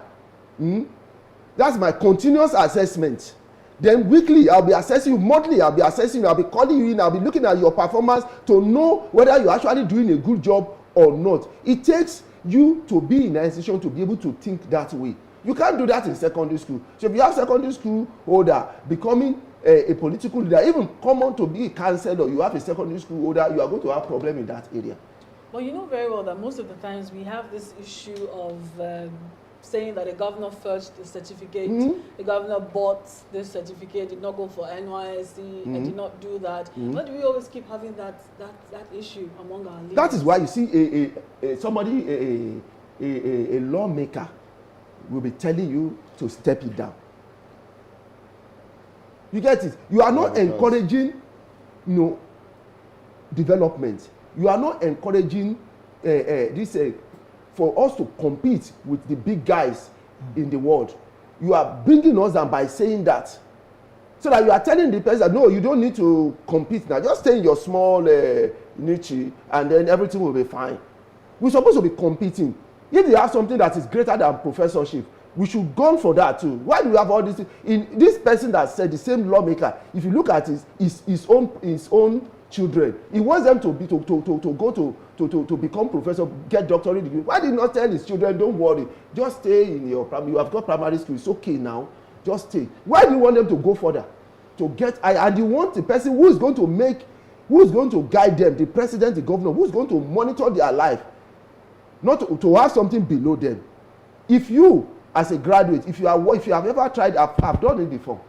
That's my continuous assessment. Then weekly, I'll be assessing you. Monthly, I'll be assessing you. I'll be calling you in. I'll be looking at your performance to know whether you're actually doing a good job or not. It takes you to be in an institution to be able to think that way. You can't do that in secondary school. So if you have secondary school holder becoming a political leader, even come on to be a councillor, you have a secondary school holder, you are going to have a problem in that area. Well, you know very well that most of the times we have this issue of saying that the governor fetched the certificate, the governor bought this certificate, did not go for NYSC, and did not do that. Why do we always keep having that issue among our leaders? That is why you see a lawmaker will be telling you to step it down. You get it? You are not encouraging, development. You are not encouraging for us to compete with the big guys in the world. You are bringing us down by saying that. So that you are telling the person that, no, you don't need to compete now. Just stay in your small niche and then everything will be fine. We're supposed to be competing. If you have something that is greater than professorship, we should go for that too. Why do we have all this? In this person that said, the same lawmaker, if you look at his own children, he wants them to become professor, get doctorate degree. Why did he not tell his children, don't worry, just stay in your primary, you have got primary school, it's okay now, just stay. Why do you want them to go further? And you want the person who is going to guide them, the president, the governor, who is going to monitor their life, not to have something below them. If you, as a graduate, if you have ever tried, I've done it before,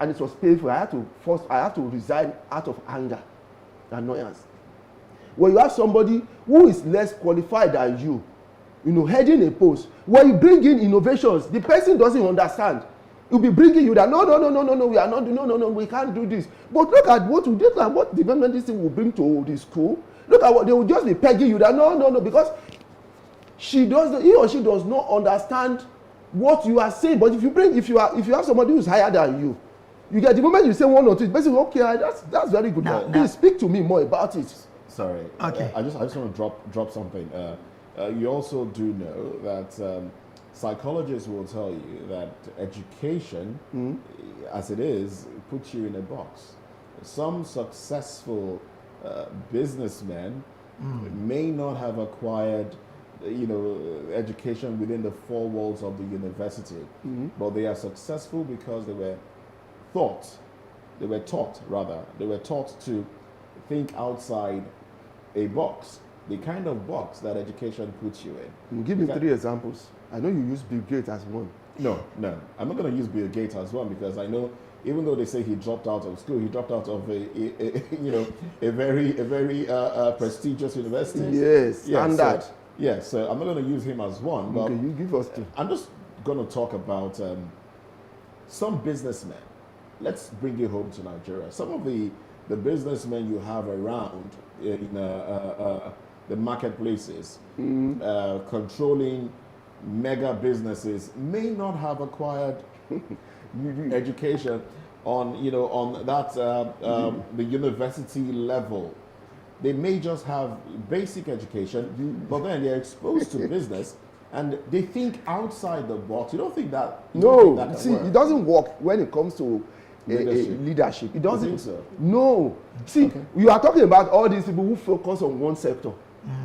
and it was painful. I have to resign out of anger, annoyance. When you have somebody who is less qualified than you, heading a post, when you bring in innovations, the person doesn't understand. He'll be bringing you that, no, we are not, no, we can't do this. But look at what development this thing will bring to the school. Look at what they will just be pegging you that, no, because he or she does not understand what you are saying. But if you have somebody who's higher than you get the moment you say one or two, basically, okay, that's very good. Please speak to me more about it. Sorry. Okay. I just want to drop something. You also do know that psychologists will tell you that education, as it is, puts you in a box. Some successful businessmen may not have acquired education within the four walls of the university, but they are successful because they were taught to think outside a box, the kind of box that education puts you in. Give me 3 examples. I know you use Bill Gates as one. No, I'm not going to use Bill Gates as one, because I know, even though they say he dropped out of school, he dropped out of a very prestigious university. Yes, standard. So I'm not going to use him as one. But okay, you give us 2. I'm just going to talk about some businessmen. Let's bring it home to Nigeria. Some of the businessmen you have around in the marketplaces, controlling mega businesses, may not have acquired education on that the university level. They may just have basic education, but then they're exposed to business and they think outside the box. You don't think that? No, that see, work? it doesn't work when it comes to leadership. It doesn't. You think so? No. See, you are talking about all these people who focus on one sector.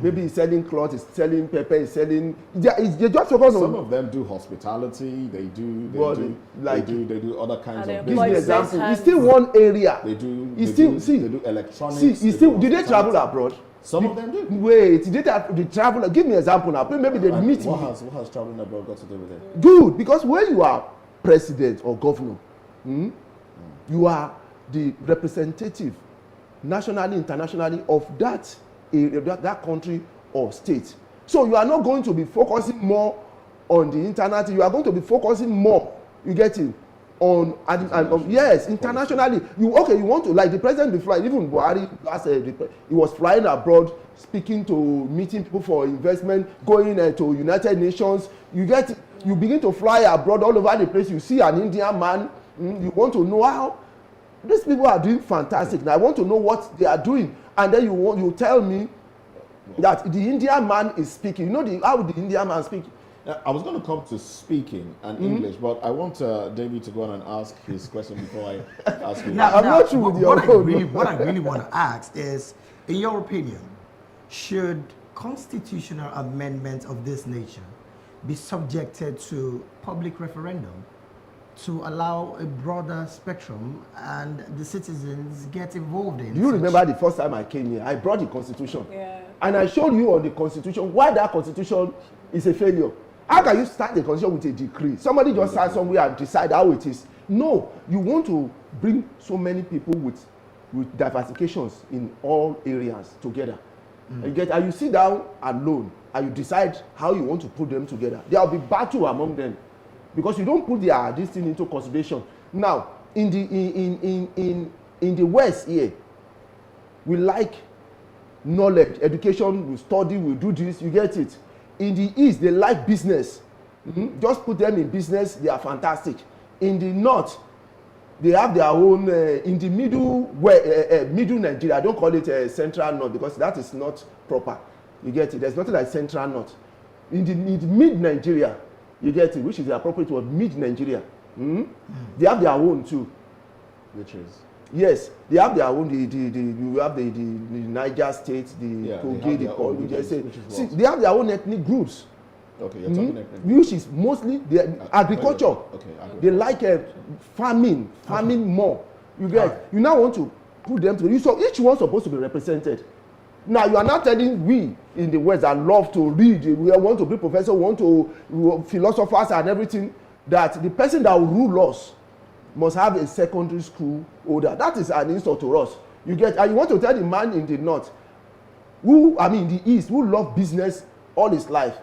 Maybe he's selling cloth, he's selling pepper, he's selling. They just focus on. Some of them do hospitality. They do other kinds of Give me business. an example. It's still one area. They do. It's They still do electronics. See, it's still. Do they travel abroad? Some of them do. Wait, did they travel? Give me an example now. Maybe they meet me. What has traveling abroad got to do with it? Good, because when you are president or governor, you are the representative, nationally, internationally, of that country or state. So you are not going to be focusing more on the internet. You are going to be focusing more. You get it? Yes, internationally. You want to, like the president before, even Buhari last he was flying abroad, speaking to, meeting people for investment, going to United Nations. You begin to fly abroad all over the place. You see an Indian man. You want to know how these people are doing fantastic. Now I want to know what they are doing, and then you tell me that the Indian man is speaking. You know how the Indian man speaks. I was going to come to speaking and English, but I want David to go on and ask his question before I ask you. Now, I'm not sure with your what I really want to ask is, in your opinion, should constitutional amendments of this nature be subjected to public referendum to allow a broader spectrum and the citizens get involved in? Do you remember the first time I came here? I brought the constitution. Yeah. And I showed you on the constitution why that constitution is a failure. How can you start the constitution with a decree? Somebody just sat somewhere and decide how it is. No, you want to bring so many people with diversifications in all areas together. And you sit down alone and you decide how you want to put them together. There will be battle among them because you don't put this thing into consideration. Now, in the West here, we like knowledge, education, we study, we do this, you get it. In the East, they like business. Just put them in business, they are fantastic. In the North, they have their own, in the middle Nigeria, I don't call it Central North because that is not proper. You get it? There's nothing like Central North. In the mid Nigeria, you get it, which is the appropriate word, mid Nigeria. They have their own too. Which is? Yes, they have their own. You have the Niger State, the Kogi, the Kogi. See, they have their own ethnic groups. Okay, you're talking ethnic. Which is mostly the agriculture. Okay, they like farming more. You get. You now want to put them together. So each one supposed to be represented. Now you are not telling we in the West that love to read, we want to be professors, want to philosophers and everything, that the person that will rule us must have a secondary school holder. That is an insult to us. You get, and you want to tell the man in the North, the East, who love business all his life,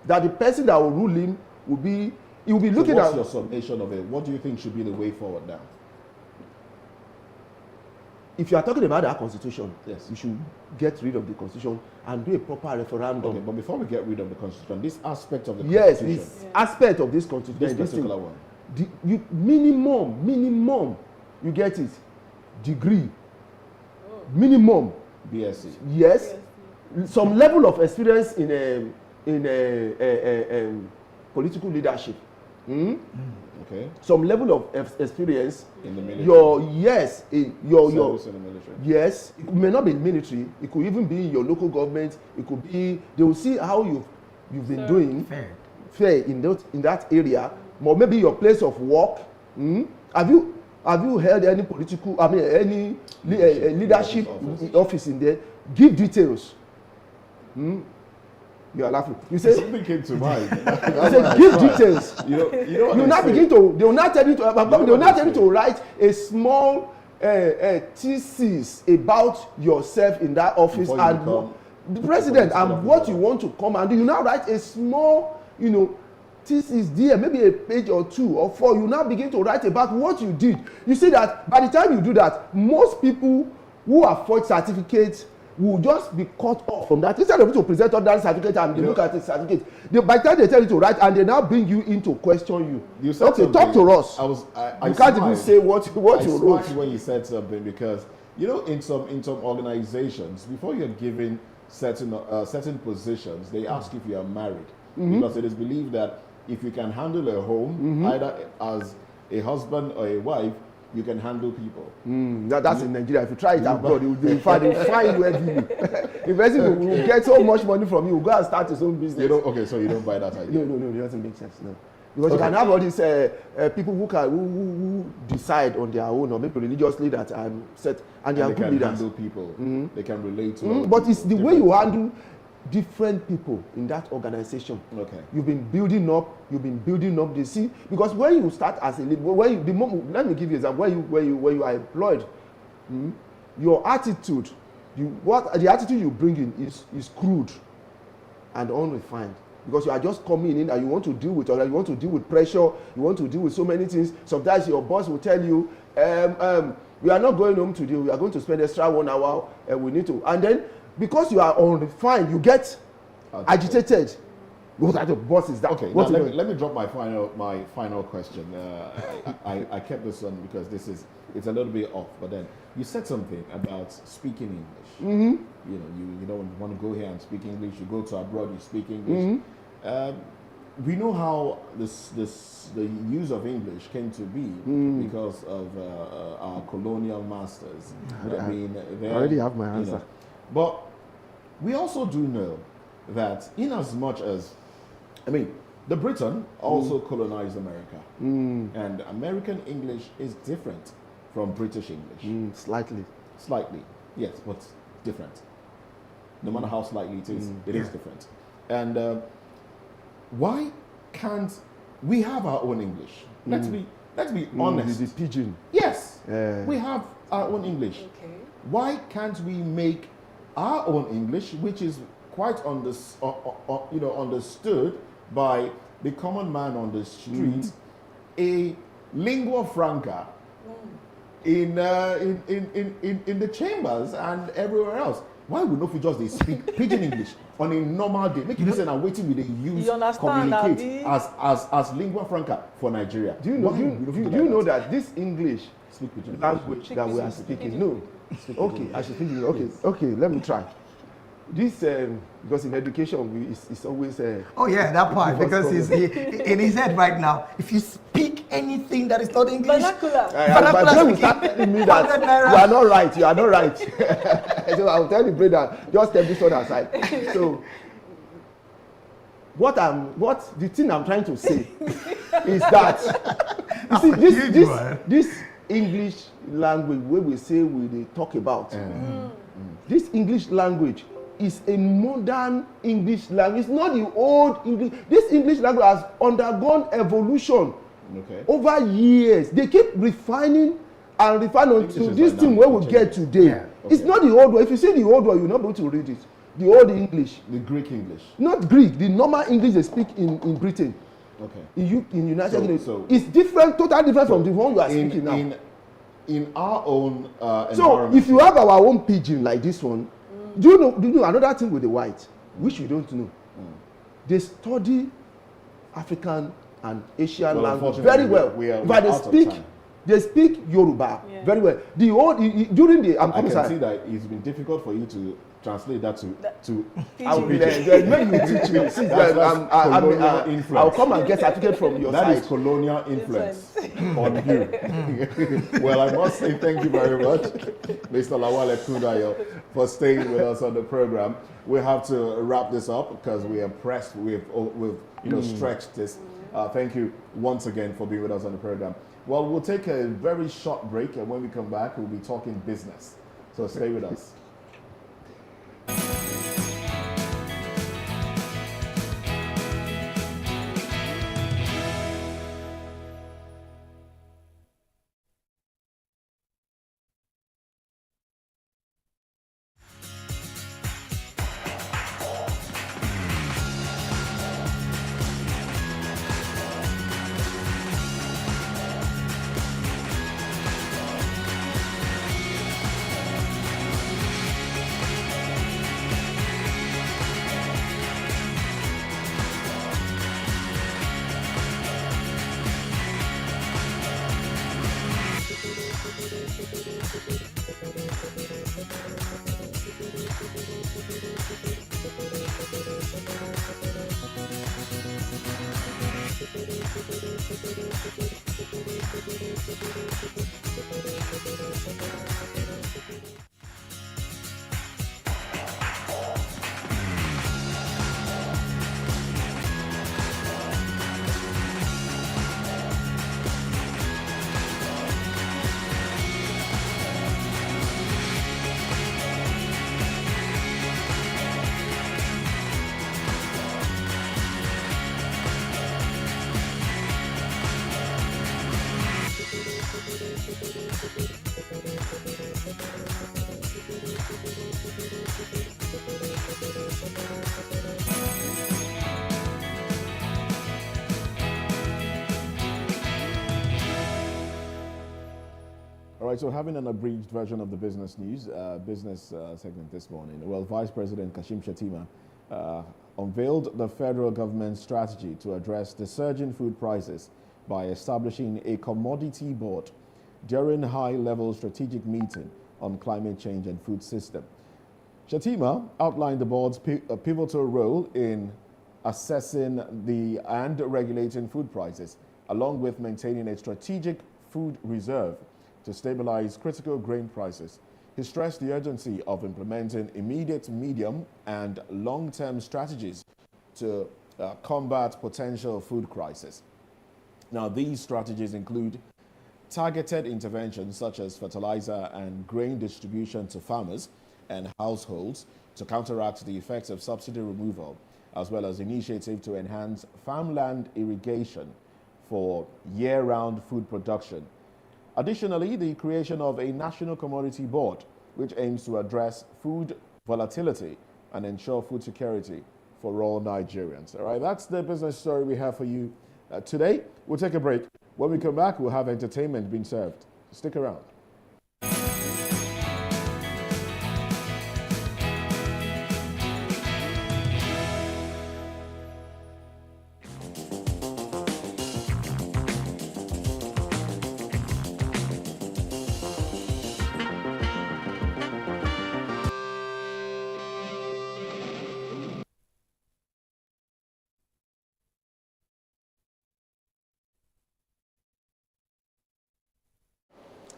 that the person that will rule him will be looking at. What's your summation of it? What do you think should be the way forward now? If you are talking about that constitution, yes, you should get rid of the constitution and do a proper referendum. Okay, but before we get rid of the constitution, this aspect of the constitution. Yes, this aspect of this constitution. This particular one. Minimum, you get it, degree, minimum, BSc. Yes, some level of experience in political leadership. Okay. Some level of experience in the military. Service in the military. Yes, it may not be in military. It could even be in your local government. It could be. They will see how you've been doing fair in that area. Or maybe your place of work. Have you held any political? Any leadership office in there? Give details. You are laughing. You say something came to mind. You say give details. You now begin to. They will not tell you to. They will not tell you to write a small thesis about yourself in that office and the president and what you want to come and do. You now write a small, this is there, maybe a page or 2 or 4. You now begin to write about what you did. You see that by the time you do that, most people who have forged certificates will just be cut off from that. Instead of you to present all that certificate and they look at the certificate, by the time they tell you to write and they now bring you in to question you. Okay, talk to us. I you can't even say what you wrote. When you said something, because You know, in some organizations, before you're given certain positions, they ask if you are married, because it is believed that if you can handle a home, either as a husband or a wife, you can handle people. That's in Nigeria. If you try it abroad, you will find you heavily. The person will get so much money from you, will go and start his own business. So you don't buy that idea? No, it doesn't make sense. No. Because you can have all these people who decide on their own, or maybe religiously that I'm set, and they are good leaders. Handle people. They can relate to. But it's the way you handle different people in that organization. Okay. You've been building up. They see, because when you start as a leader, let me give you an example. When you are employed, your attitude, the attitude you bring in is crude and unrefined. Because you are just coming in and you want to deal with pressure, you want to deal with so many things. Sometimes your boss will tell you, we are not going home today, we are going to spend extra 1 hour, and we need to. And then, because you are unrefined, you get agitated. What are the bosses that? Okay, now let me drop my final question. I kept this one because it's a little bit off, but then you said something about speaking English. You know, you don't want to go here and speak English. You go to abroad, you speak English. We know how the use of English came to be because of our colonial masters. I already have my answer. But we also do know that in as much as, the Britain also colonized America. And American English is different from British English. Slightly, yes, but different. No matter how slightly it is, it is different. And why can't we have our own English? Let's be honest. The pidgin. Yes, we have our own English. Okay. Why can't we make our own English, which is quite understood by the common man on the street, a lingua franca in the chambers and everywhere else? Why would not we just speak pidgin English on a normal day? Make you listen and waiting with the use communicate as lingua franca for Nigeria. Do you know that this English language that we are speaking? No. Okay, I should think. Okay, let me try. This because in education it's always that part, because he's in his head right now. If you speak anything that is not English, vernacular. My friend will start telling me that you are not right. So I will tell the brother, just step this one aside. So the thing I'm trying to say is that you see this English language where we say we talk about this English language is a modern English language. It's not the old English. This English language has undergone evolution over years. They keep refining unto this thing where we get today. It's not the old one. If you see the old one, you're not able to read it. The old English. The Greek English. Not Greek. The normal English they speak in Britain. Okay. In United Kingdom. It's different, totally different from the one you are speaking now. In our own environment. So if you have our own pidgin like this one, do you know another thing with the white, which you don't know? They study African and Asian language very well. But they speak Yoruba very well. I can see that it's been difficult for you to translate that to I'll come and get certificate from your side. That is colonial influence on you. Well, I must say thank you very much, Mr. Lawale Kudayo, for staying with us on the program. We have to wrap this up because we are pressed. We've stretched this. Thank you once again for being with us on the program. Well, we'll take a very short break, and when we come back, we'll be talking business. So stay with us. All right, so having an abridged version of the business news, segment this morning. Well, Vice President Kashim Shettima unveiled the federal government's strategy to address the surging food prices by establishing a commodity board during high-level strategic meeting on climate change and food system. Shettima outlined the board's pivotal role in assessing and regulating food prices, along with maintaining a strategic food reserve to stabilize critical grain prices. He stressed the urgency of implementing immediate, medium, and long-term strategies to combat potential food crisis. Now, these strategies include targeted interventions such as fertilizer and grain distribution to farmers and households to counteract the effects of subsidy removal, as well as initiative to enhance farmland irrigation for year-round food production. Additionally, the creation of a national commodity board, which aims to address food volatility and ensure food security for all Nigerians. All right, that's the business story we have for you today. We'll take a break. When we come back, we'll have entertainment being served. Stick around.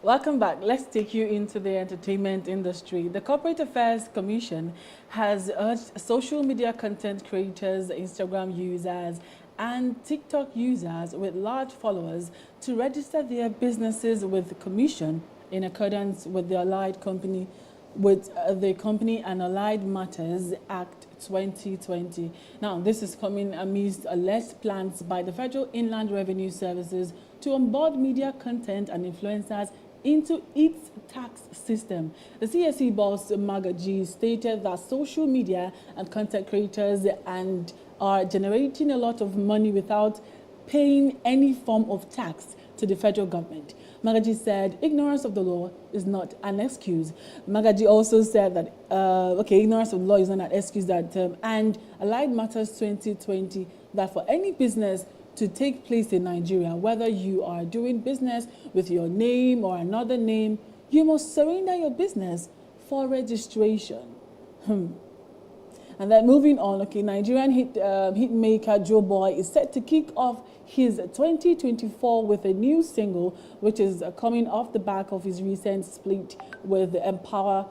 Welcome back. Let's take you into the entertainment industry. The Corporate Affairs Commission has urged social media content creators, Instagram users, and TikTok users with large followers to register their businesses with the Commission in accordance with the Company and Allied Matters Act 2020. Now, this is coming amidst alleged plans by the Federal Inland Revenue Services to onboard media content and influencers into its tax system. The CSE boss Magaji stated that social media and content creators are generating a lot of money without paying any form of tax to the federal government. Magaji said ignorance of the law is not an excuse. Magaji also said that, ignorance of the law is not an excuse, and Allied Matters 2020, that for any business to take place in Nigeria, whether you are doing business with your name or another name, you must surrender your business for registration. And then moving on, Nigerian hitmaker Joe Boy is set to kick off his 2024 with a new single, which is coming off the back of his recent split with Empower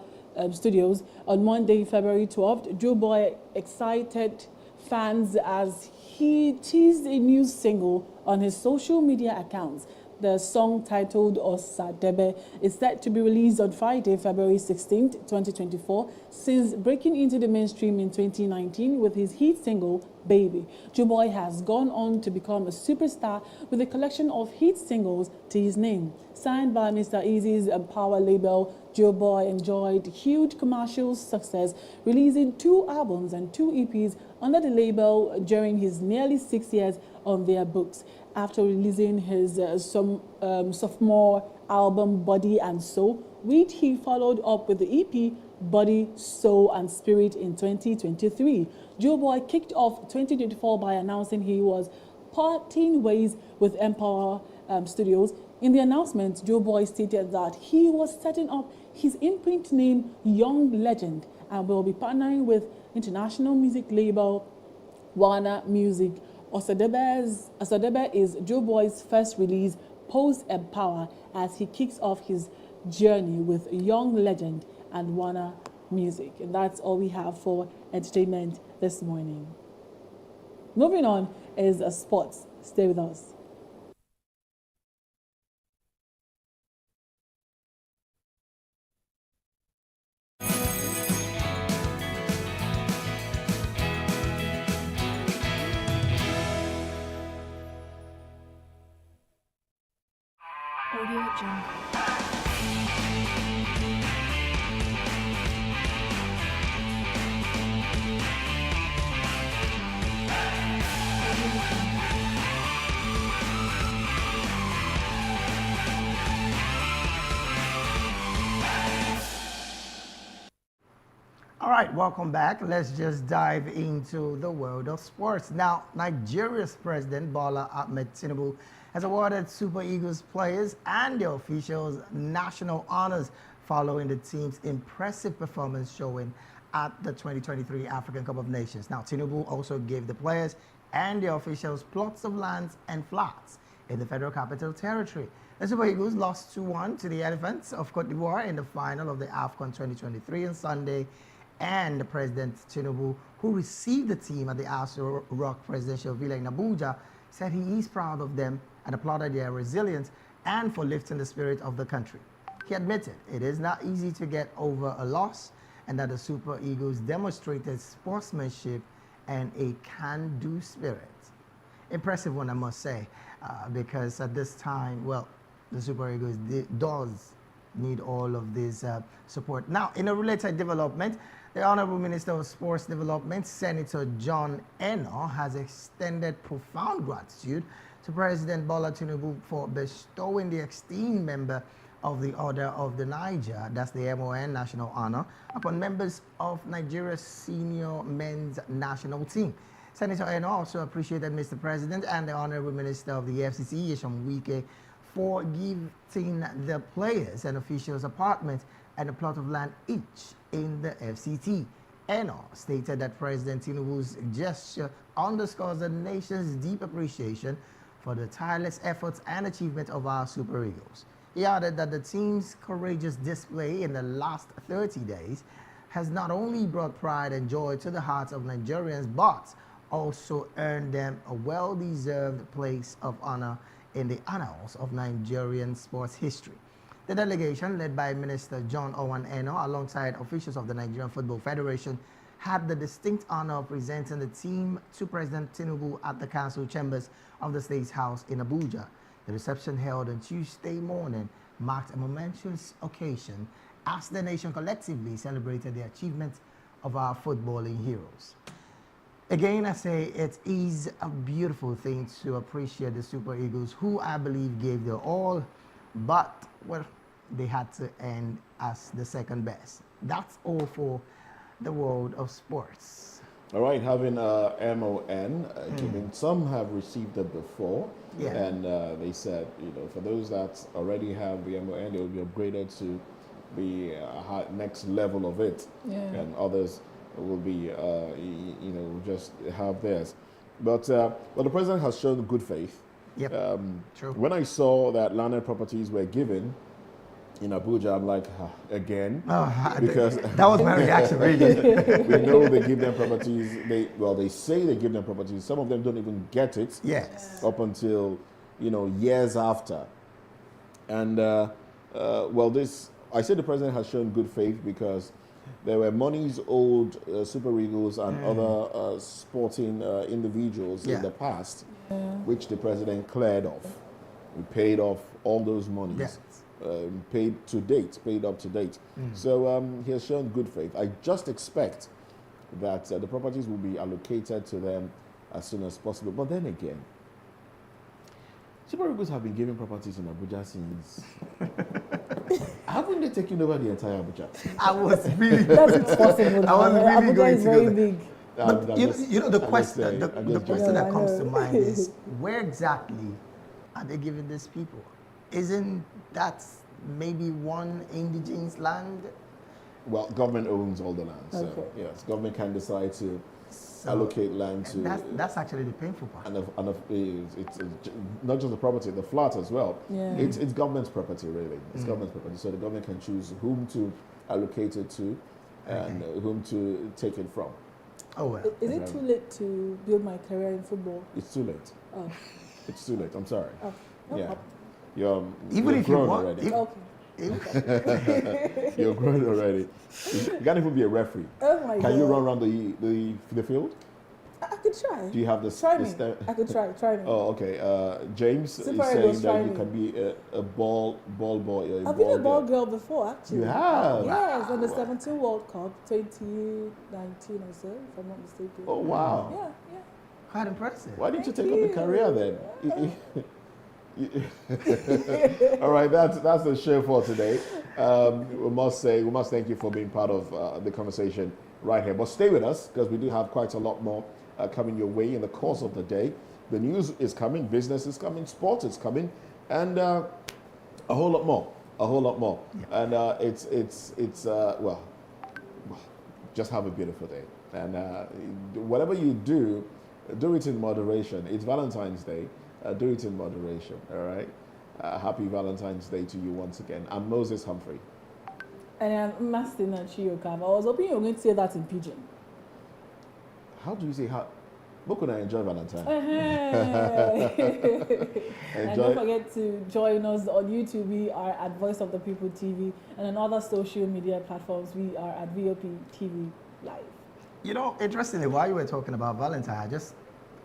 Studios. On Monday, February 12th, Joe Boy excited fans as he teased a new single on his social media accounts. The song, titled Osadebe, is set to be released on Friday, February 16th, 2024. Since breaking into the mainstream in 2019 with his hit single, Baby, Joe Boy has gone on to become a superstar with a collection of hit singles to his name. Signed by Mr. Easy's Empower label, Joe Boy enjoyed huge commercial success, releasing 2 albums and 2 EPs under the label during his nearly 6 years on their books. After releasing his sophomore album, Body and Soul, which he followed up with the EP, Body, Soul and Spirit in 2023. Joe Boy kicked off 2024 by announcing he was parting ways with Empower Studios. In the announcement, Joe Boy stated that he was setting up his imprint name Young Legend and will be partnering with international music label Warner Music. Osadebe is Joe Boy's first release post-Empower as he kicks off his journey with Young Legend and Warner Music. And that's all we have for entertainment this morning. Moving on is sports. Stay with us. Audio Jungle. right, welcome back. Let's just dive into the world of sports. Now, Nigeria's President Bola Ahmed Tinubu has awarded Super Eagles players and their officials national honors following the team's impressive performance showing at the 2023 African Cup of Nations. Now, Tinubu also gave the players and their officials plots of lands and flats in the Federal Capital Territory. The Super Eagles lost 2-1 to the Elephants of Cote d'Ivoire in the final of the AFCON 2023 on Sunday, and President Tinubu, who received the team at the Aso Rock Presidential Villa in Abuja, said he is proud of them and applauded their resilience and for lifting the spirit of the country. He admitted it is not easy to get over a loss and that the Super Eagles demonstrated sportsmanship and a can-do spirit. Impressive one, I must say, because at this time, well, the Super Eagles does need all of this support. Now, in a related development, the Honorable Minister of Sports Development, Senator John Eno, has extended profound gratitude to President Bola Tinubu for bestowing the esteemed member of the Order of the Niger, that's the MON National Honor, upon members of Nigeria's senior men's national team. Senator Eno also appreciated Mr. President and the Honorable Minister of the FCC, Yesham Wike, for giving the players and officials apartments and a plot of land each in the FCT. Eno stated that President Tinubu's gesture underscores the nation's deep appreciation for the tireless efforts and achievement of our Super Eagles. He added that the team's courageous display in the last 30 days has not only brought pride and joy to the hearts of Nigerians, but also earned them a well-deserved place of honor in the annals of Nigerian sports history. The delegation, led by Minister John Owen Eno, alongside officials of the Nigerian Football Federation, had the distinct honor of presenting the team to President Tinubu at the council chambers of the State House in Abuja. The reception held on Tuesday morning marked a momentous occasion as the nation collectively celebrated the achievement of our footballing heroes. Again, I say it is a beautiful thing to appreciate the Super Eagles, who I believe gave their all, but, well, they had to end as the second best. That's all for the world of sports. All right, having MON given, some have received it before, Yeah. and they said, you know, for those that already have the MON, they will be upgraded to the next level of it, and others will be, you know, just have theirs. But the president has shown good faith. Yep. True. When I saw that landed properties were given in Abuja, I'm like, again? Because that was my reaction, really. we know they give them properties. They say they give them properties. Some of them don't even get it. Yes. Up until, you know, years after. And I say the president has shown good faith because there were monies owed Super Eagles and other sporting individuals in the past, which the president cleared off. We paid off all those monies. Yes. Paid up to date. So he has shown good faith. I just expect that the properties will be allocated to them as soon as possible. But then again, Super Eagles have been giving properties in Abuja since. Haven't they taken over the entire Abuja? I was really. That's possible. I was really Abuja going is to very go there. big. But you know, the question that comes to know. mind is, where exactly are they giving these people? Isn't that maybe one indigenous land? Well, government owns all the land, so Okay. yes, government can decide to allocate land to. That's actually the painful part. It's not just the property, the flat as well. Yeah. It's government's property, really. It's government's property, so the government can choose whom to allocate it to and whom to take it from. Oh well. Is it too late to build my career in football? It's too late. Oh. It's too late. I'm sorry. Oh, no Yeah. problem. You're Even if you grown want, already. Okay. You're grown already. You can't even be a referee. Oh my God. Can you run around the field? I could try. Do you have the Try me. the I could try. Try me. Oh, okay. James is Super saying Eagles, that try you me. can be a ball boy. I've been a ball girl. girl before, actually. You have? Yes, on the 17 World Cup, 2019 or so, if I'm not mistaken. Oh, wow. Yeah. Quite impressive. Why didn't you take up a career then? All right, that's the show for today. We must thank you for being part of the conversation right here. But stay with us because we do have quite a lot more coming your way in the course of the day. The news is coming, business is coming, sports is coming, and a whole lot more. A whole lot more. Yeah. And well, just have a beautiful day. And whatever you do it in moderation. It's Valentine's Day. Do it in moderation, all right? Happy Valentine's Day to you once again. I'm Moses Humphrey. And I'm Mastina Chiyokam. I was hoping you were going to say that in pidgin. How do you say how? What could I enjoy Valentine? And don't forget to join us on YouTube. We are at Voice of the People TV, and on other social media platforms, we are at VOP TV Live. You know, interestingly, while you were talking about Valentine,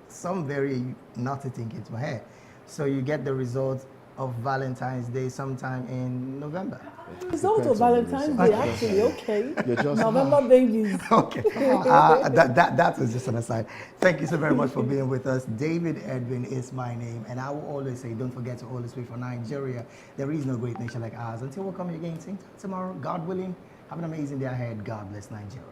some very naughty thing into my head. So you get the results of Valentine's Day sometime in November. Result of Valentine's Day, actually, okay. November babies. Okay. That was just an aside. Thank you so very much for being with us. David Edwin is my name, and I will always say, don't forget to always wait for Nigeria. There is no great nation like ours. Until we'll come again same time tomorrow, God willing, have an amazing day ahead. God bless Nigeria.